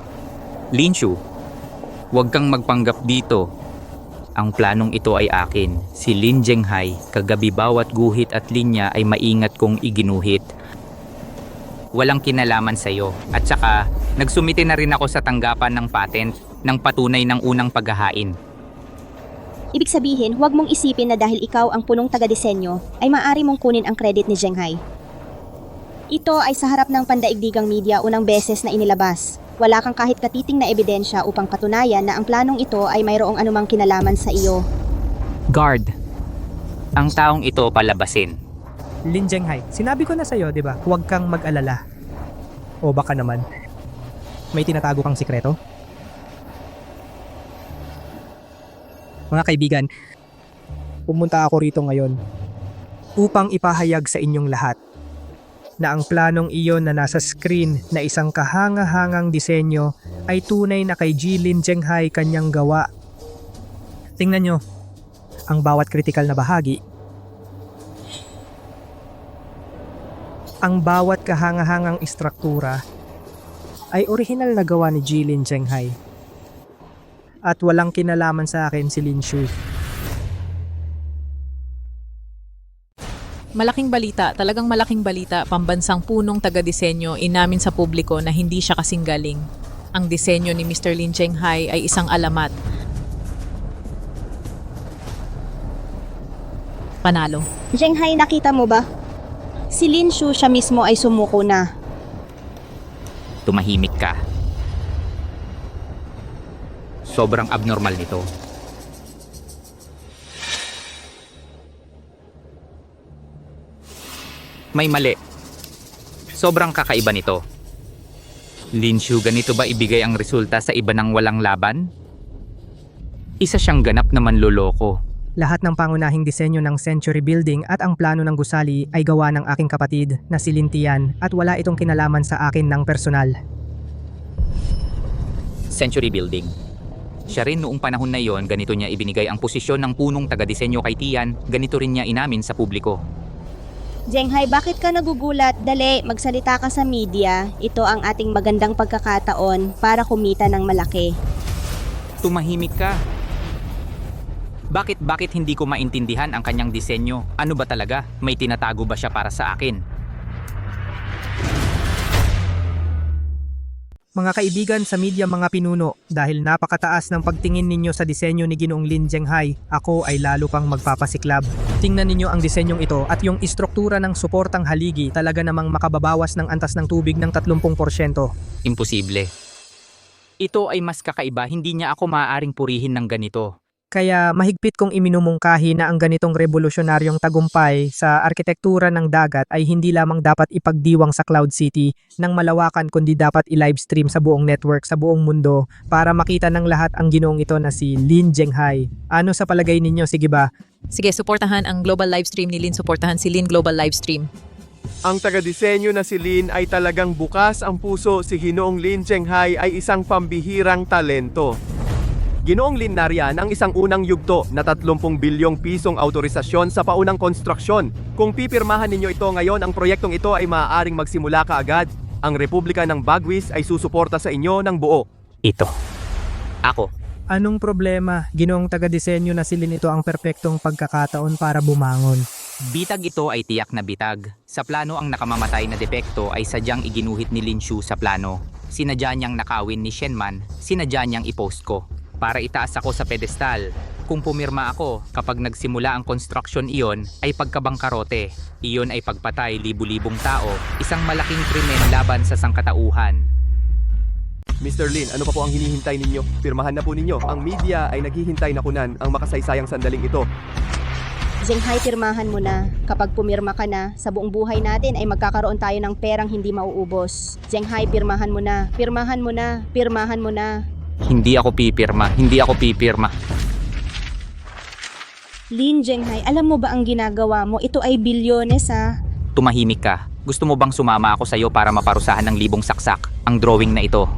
Lin Shu, huwag kang magpanggap dito. Ang planong ito ay akin. Si Lin Zhenghai, kagabi bawat guhit at linya ay maingat kong iginuhit. Walang kinalaman sa iyo. At saka, nagsumite na rin ako sa tanggapan ng patent ng patunay ng unang paghahain. Ibig sabihin, huwag mong isipin na dahil ikaw ang punong taga-disenyo, ay maaari mong kunin ang credit ni Zhenghai. Ito ay sa harap ng pandaigdigang media unang beses na inilabas. Wala kang kahit katiting na ebidensya upang patunayan na ang planong ito ay mayroong anumang kinalaman sa iyo. Guard, ang taong ito palabasin. Lin Zhenghai, sinabi ko na sa'yo, di ba? Huwag kang mag-alala. O baka naman, may tinatago kang sikreto? Mga kaibigan, pumunta ako rito ngayon upang ipahayag sa inyong lahat na ang planong iyon na nasa screen na isang kahanga-hangang disenyo ay tunay na kay Jilin Zhenghai kanyang gawa. Tingnan nyo, ang bawat critical na bahagi, ang bawat kahanga-hangang istruktura ay orihinal na gawa ni Jilin Zhenghai. At walang kinalaman sa akin si Lin Shu. Malaking balita, talagang malaking balita, pambansang punong taga-disenyo inamin sa publiko na hindi siya kasing galing. Ang disenyo ni Mr. Lin Zhenghai ay isang alamat. Panalo. Zhenghai, nakita mo ba? Si Lin Shu siya mismo ay sumuko na. Tumahimik ka. Sobrang abnormal nito. May mali. Sobrang kakaiba nito. Lin Shu, ganito ba ibigay ang resulta sa iba ng walang laban? Isa siyang ganap na manloloko. Lahat ng pangunahing disenyo ng Century Building at ang plano ng gusali ay gawa ng aking kapatid na si Lin Tian at wala itong kinalaman sa akin ng personal. Century Building. Siya rin noong panahon na yon, ganito niya ibinigay ang posisyon ng punong taga-disenyo kay Tian, ganito rin niya inamin sa publiko. Zhenghai, bakit ka nagugulat? Dali, magsalita ka sa media. Ito ang ating magandang pagkakataon para kumita ng malaki. Tumahimik ka. Bakit hindi ko maintindihan ang kanyang disenyo? Ano ba talaga? May tinatago ba siya para sa akin? Mga kaibigan sa media, mga pinuno, dahil napakataas ng pagtingin ninyo sa disenyo ni Ginoong Lin Zhenghai, ako ay lalo pang magpapasiklab. Tingnan ninyo ang disenyong ito at yung istruktura ng suportang haligi talaga namang makababawas ng antas ng tubig ng 30%. Imposible. Ito ay mas kakaiba, hindi niya ako maaaring purihin ng ganito. Kaya mahigpit kong iminumungkahi na ang ganitong revolusyonaryong tagumpay sa arkitektura ng dagat ay hindi lamang dapat ipagdiwang sa Cloud City ng malawakan kundi dapat i-livestream sa buong network sa buong mundo para makita ng lahat ang ginoong ito na si Lin Zhenghai. Ano sa palagay ninyo? Sige ba? Sige, suportahan ang global livestream ni Lin. Suportahan si Lin Global Livestream. Ang taga-disenyo na si Lin ay talagang bukas ang puso. Si Ginoong Lin Zhenghai ay isang pambihirang talento. Ginoong Lin, nariyan ang isang unang yugto na 30 bilyong pisong autorisasyon sa paunang konstruksyon. Kung pipirmahan ninyo ito ngayon, ang proyektong ito ay maaaring magsimula kaagad. Ang Republika ng Bagwis ay susuporta sa inyo ng buo. Ito. Ako. Anong problema? Ginoong taga-disenyo na si Lin, ito ang perpektong pagkakataon para bumangon. Bitag ito ay tiyak na bitag. Sa plano ang nakamamatay na depekto ay sadyang iginuhit ni Lin Shu sa plano. Sinadya niyang nakawin ni Shenman, sinadya niyang i-post ko. Para itaas ako sa pedestal. Kung pumirma ako, kapag nagsimula ang construction iyon, ay pagkabangkarote. Iyon ay pagpatay libu-libong tao, isang malaking krimen laban sa sangkatauhan. Mr. Lin, ano pa po ang hinihintay ninyo? Pirmahan na po ninyo. Ang media ay naghihintay na kunan ang makasaysayang sandaling ito. Zhenghai, pirmahan mo na. Kapag pumirma ka na, sa buong buhay natin ay magkakaroon tayo ng perang hindi mauubos. Zhenghai, pirmahan mo na. Pirmahan mo na. Pirmahan mo na. Hindi ako pipirma. Lin Zhenghai, alam mo ba ang ginagawa mo? Ito ay bilyones ha. Tumahimik ka. Gusto mo bang sumama ako sa iyo para maparusahan ng libong saksak ang drawing na ito?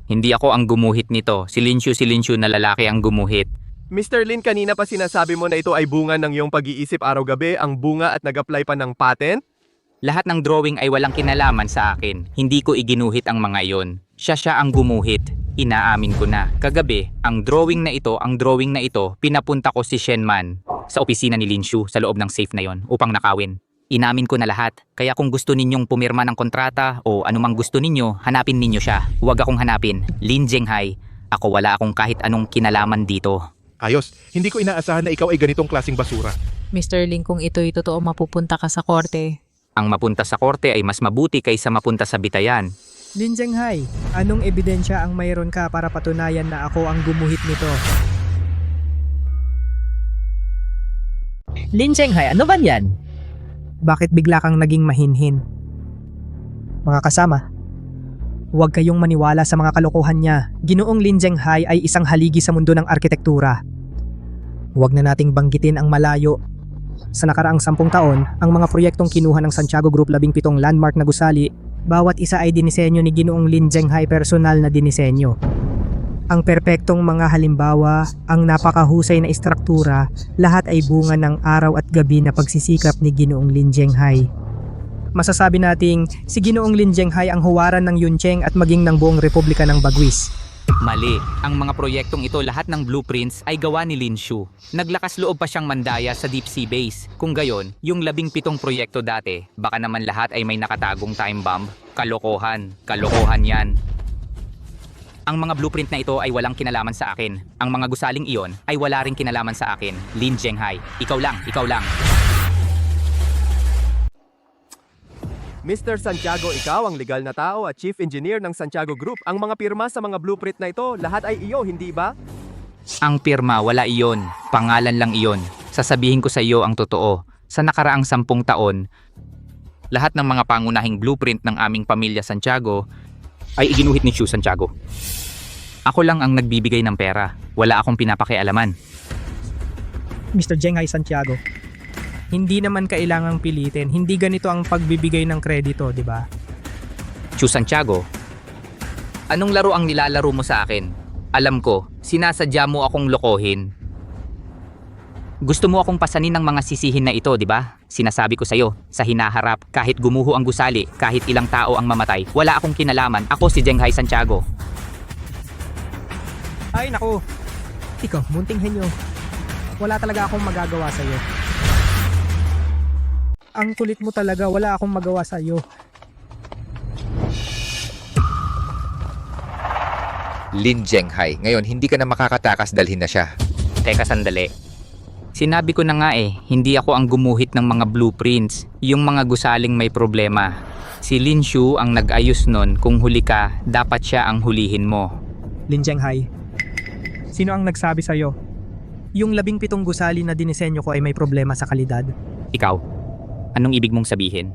Hindi ako ang gumuhit nito. Si Lin Shu na lalaki ang gumuhit. Mr. Lin, kanina pa sinasabi mo na ito ay bunga ng iyong pag-iisip araw-gabi, ang bunga at nag-apply pa ng patent? Lahat ng drawing ay walang kinalaman sa akin. Hindi ko iginuhit ang mga iyon. Siya ang gumuhit. Inaamin ko na. Kagabi, ang drawing na ito, pinapunta ko si Shenman sa opisina ni Lin Shu sa loob ng safe na yon upang nakawin. Inamin ko na lahat. Kaya kung gusto ninyong pumirma ng kontrata o anumang gusto ninyo, hanapin ninyo siya. Huwag akong hanapin. Lin Zhenghai, ako wala akong kahit anong kinalaman dito. Ayos, hindi ko inaasahan na ikaw ay ganitong klaseng basura. Mr. Lin, kung ito'y totoo, mapupunta ka sa korte. Ang mapunta sa korte ay mas mabuti kaysa mapunta sa bitayan. Lin Zhenghai, anong ebidensya ang mayroon ka para patunayan na ako ang gumuhit nito? Lin Zhenghai, ano ba yan? Bakit bigla kang naging mahinhin? Mga kasama, huwag kayong maniwala sa mga kalokohan niya. Ginoong Lin Zhenghai ay isang haligi sa mundo ng arkitektura. Huwag na nating banggitin ang malayo. Sa nakaraang 10 taon, ang mga proyektong kinuha ng Santiago Group 17 landmark na gusali, bawat isa ay dinisenyo ni Ginoong Lin Zhenghai personal na dinisenyo. Ang perpektong mga halimbawa, ang napakahusay na istruktura, lahat ay bunga ng araw at gabi na pagsisikap ni Ginoong Lin Zhenghai. Masasabi nating si Ginoong Lin Zhenghai ang huwaran ng Yuncheng at maging ng buong Republika ng Bagwis. Mali. Ang mga proyektong ito lahat ng blueprints ay gawa ni Lin Shu. Naglakas loob pa siyang mandaya sa deep sea base. Kung gayon, yung 17 proyekto dati, baka naman lahat ay may nakatagong time bomb. Kalokohan. Kalokohan yan. Ang mga blueprint na ito ay walang kinalaman sa akin. Ang mga gusaling iyon ay wala ring kinalaman sa akin. Lin Zhenghai, ikaw lang, ikaw lang. Mr. Santiago, ikaw ang legal na tao at chief engineer ng Santiago Group. Ang mga pirma sa mga blueprint na ito, lahat ay iyo, hindi ba? Ang pirma, wala iyon. Pangalan lang iyon. Sasabihin ko sa iyo ang totoo. Sa nakaraang 10 taon, lahat ng mga pangunahing blueprint ng aming pamilya Santiago ay iginuhit ni Shu Santiago. Ako lang ang nagbibigay ng pera. Wala akong pinapakialaman. Mr. Zhenghai Santiago, hindi naman kailangang pilitin. Hindi ganito ang pagbibigay ng kredito, di ba? Shu Santiago, anong laro ang nilalaro mo sa akin? Alam ko, sinasadya mo akong lokohin. Gusto mo akong pasanin ng mga sisihin na ito, di ba? Sinasabi ko sa'yo, sa hinaharap, kahit gumuho ang gusali, kahit ilang tao ang mamatay, wala akong kinalaman. Ako si Zhenghai Santiago. Ay naku, ikaw, munting henyo. Wala talaga akong magagawa sa'yo. Ang kulit mo talaga, wala akong magawa sa'yo. Lin Zhenghai, ngayon hindi ka na makakatakas, dalhin na siya. Teka sandali. Sinabi ko na nga hindi ako ang gumuhit ng mga blueprints. Yung mga gusaling may problema. Si Lin Shu ang nag-ayos nun. Kung huli ka, dapat siya ang hulihin mo. Lin Zhenghai, sino ang nagsabi sa'yo? Yung 17 gusali na dinisenyo ko ay may problema sa kalidad. Ikaw, anong ibig mong sabihin?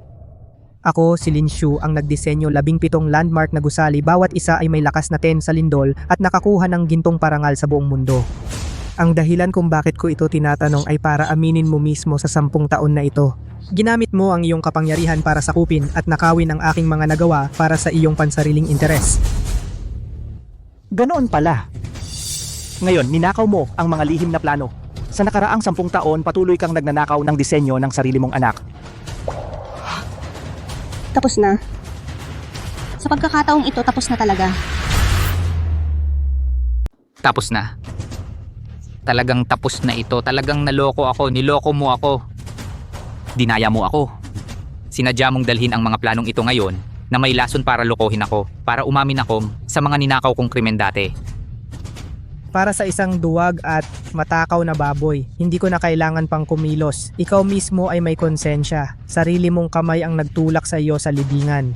Ako, si Lin Shu, ang nagdisenyo 17 landmark na gusali. Bawat isa ay may lakas na 10 sa lindol at nakakuha ng gintong parangal sa buong mundo. Ang dahilan kung bakit ko ito tinatanong ay para aminin mo mismo sa 10 taon na ito. Ginamit mo ang iyong kapangyarihan para sakupin at nakawin ang aking mga nagawa para sa iyong pansariling interes. Ganoon pala. Ngayon, ninakaw mo ang mga lihim na plano. Sa nakaraang 10 taon, patuloy kang nagnanakaw ng disenyo ng sarili mong anak. Tapos na. Sa pagkakataong ito, tapos na talaga. Tapos na. Talagang tapos na ito. Talagang naloko ako. Niloko mo ako. Dinaya mo ako. Sinadya mong dalhin ang mga planong ito ngayon na may lason para lokohin ako. Para umamin ako sa mga ninakaw kong krimen dati. Para sa isang duwag at matakaw na baboy, hindi ko na kailangan pang kumilos. Ikaw mismo ay may konsensya. Sarili mong kamay ang nagtulak sa iyo sa libingan.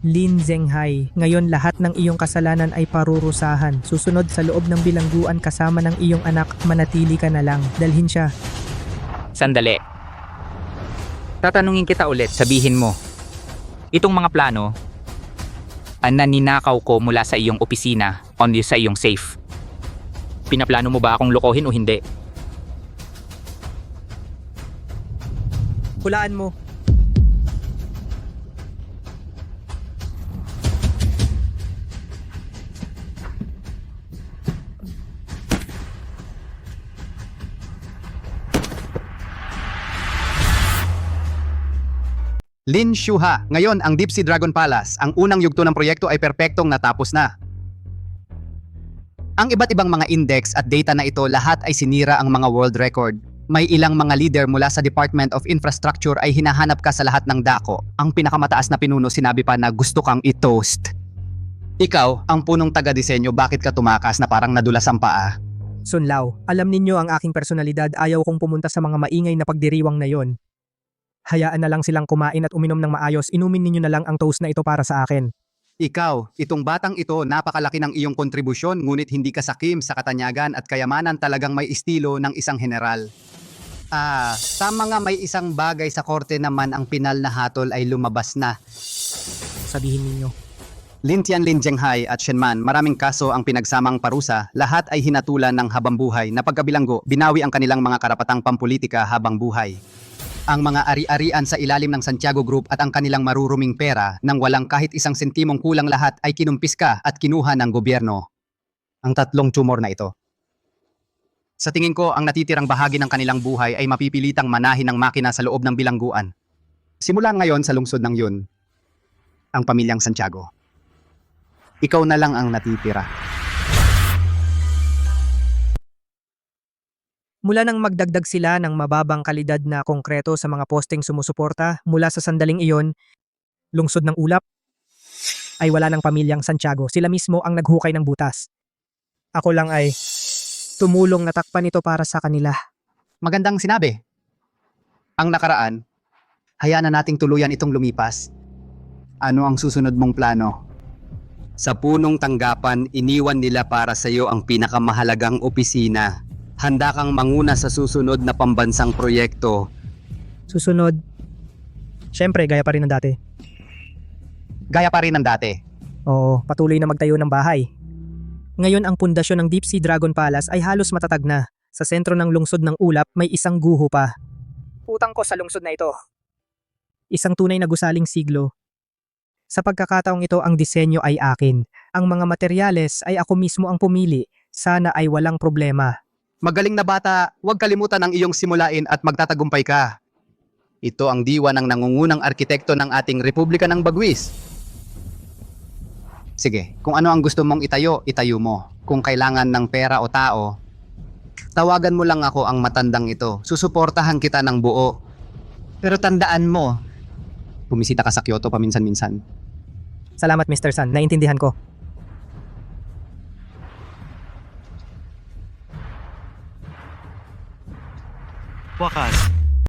Lin Zhenghai, ngayon lahat ng iyong kasalanan ay parurusahan. Susunod sa loob ng bilangguan kasama ng iyong anak, manatili ka na lang. Dalhin siya. Sandali. Tatanungin kita ulit, sabihin mo. Itong mga plano, naninakaw ko mula sa iyong opisina, only sa iyong safe. Pinaplano mo ba akong lokohin o hindi? Hulaan mo. Lin Shu ha, ngayon ang Deep Sea Dragon Palace, ang unang yugto ng proyekto ay perpektong natapos na. Ang iba't ibang mga index at data na ito lahat ay sinira ang mga world record. May ilang mga leader mula sa Department of Infrastructure ay hinahanap ka sa lahat ng dako. Ang pinakamataas na pinuno sinabi pa na gusto kang i-toast. Ikaw, ang punong taga-disenyo, bakit ka tumakas na parang nadulas ang paa? Sun Lao, alam ninyo ang aking personalidad, ayaw kong pumunta sa mga maingay na pagdiriwang na yon. Hayaan na lang silang kumain at uminom ng maayos, inumin ninyo na lang ang toast na ito para sa akin. Ikaw, itong batang ito, napakalaki ng iyong kontribusyon ngunit hindi ka sakim sa katanyagan at kayamanan, talagang may estilo ng isang general. Tama nga, may isang bagay sa korte naman, ang pinal na hatol ay lumabas na. Sabihin ninyo, Lintian Lin Zhenghai at Shenman, maraming kaso ang pinagsamang parusa, lahat ay hinatulan ng habang buhay na pagkabilanggo, binawi ang kanilang mga karapatang pampolitika habang buhay. Ang mga ari-arian sa ilalim ng Santiago Group at ang kanilang maruruming pera nang walang kahit isang sentimong kulang lahat ay kinumpiska at kinuha ng gobyerno. Ang tatlong tumor na ito. Sa tingin ko, ang natitirang bahagi ng kanilang buhay ay mapipilitang manahin ng makina sa loob ng bilangguan. Simula ngayon sa lungsod ng yun, ang pamilyang Santiago. Ikaw na lang ang natitira. Mula nang magdagdag sila ng mababang kalidad na konkreto sa mga posting sumusuporta, mula sa sandaling iyon, lungsod ng ulap, ay wala ng pamilyang Santiago. Sila mismo ang naghukay ng butas. Ako lang ay tumulong na takpan ito para sa kanila. Magandang sinabi. Ang nakaraan, hayaan na nating tuluyan itong lumipas. Ano ang susunod mong plano? Sa punong tanggapan, iniwan nila para sa iyo ang pinakamahalagang opisina. Handa kang manguna sa susunod na pambansang proyekto. Susunod, syempre gaya pa rin ng dati. Gaya pa rin ng dati. Oo, patuloy na magtayo ng bahay. Ngayon ang pundasyon ng Deep Sea Dragon Palace ay halos matatag na. Sa sentro ng lungsod ng ulap may isang guho pa. Utang ko sa lungsod na ito. Isang tunay na gusaling siglo. Sa pagkakataong ito, ang disenyo ay akin. Ang mga materyales ay ako mismo ang pumili. Sana ay walang problema. Magaling na bata, huwag kalimutan ang iyong simulain at magtatagumpay ka. Ito ang diwa ng nangungunang arkitekto ng ating Republika ng Bagwis. Sige, kung ano ang gusto mong itayo, itayo mo. Kung kailangan ng pera o tao, tawagan mo lang ako ang matandang ito. Susuportahan kita ng buo. Pero tandaan mo, bumisita ka sa Kyoto paminsan-minsan. Salamat Mr. San, naintindihan ko. Wakas,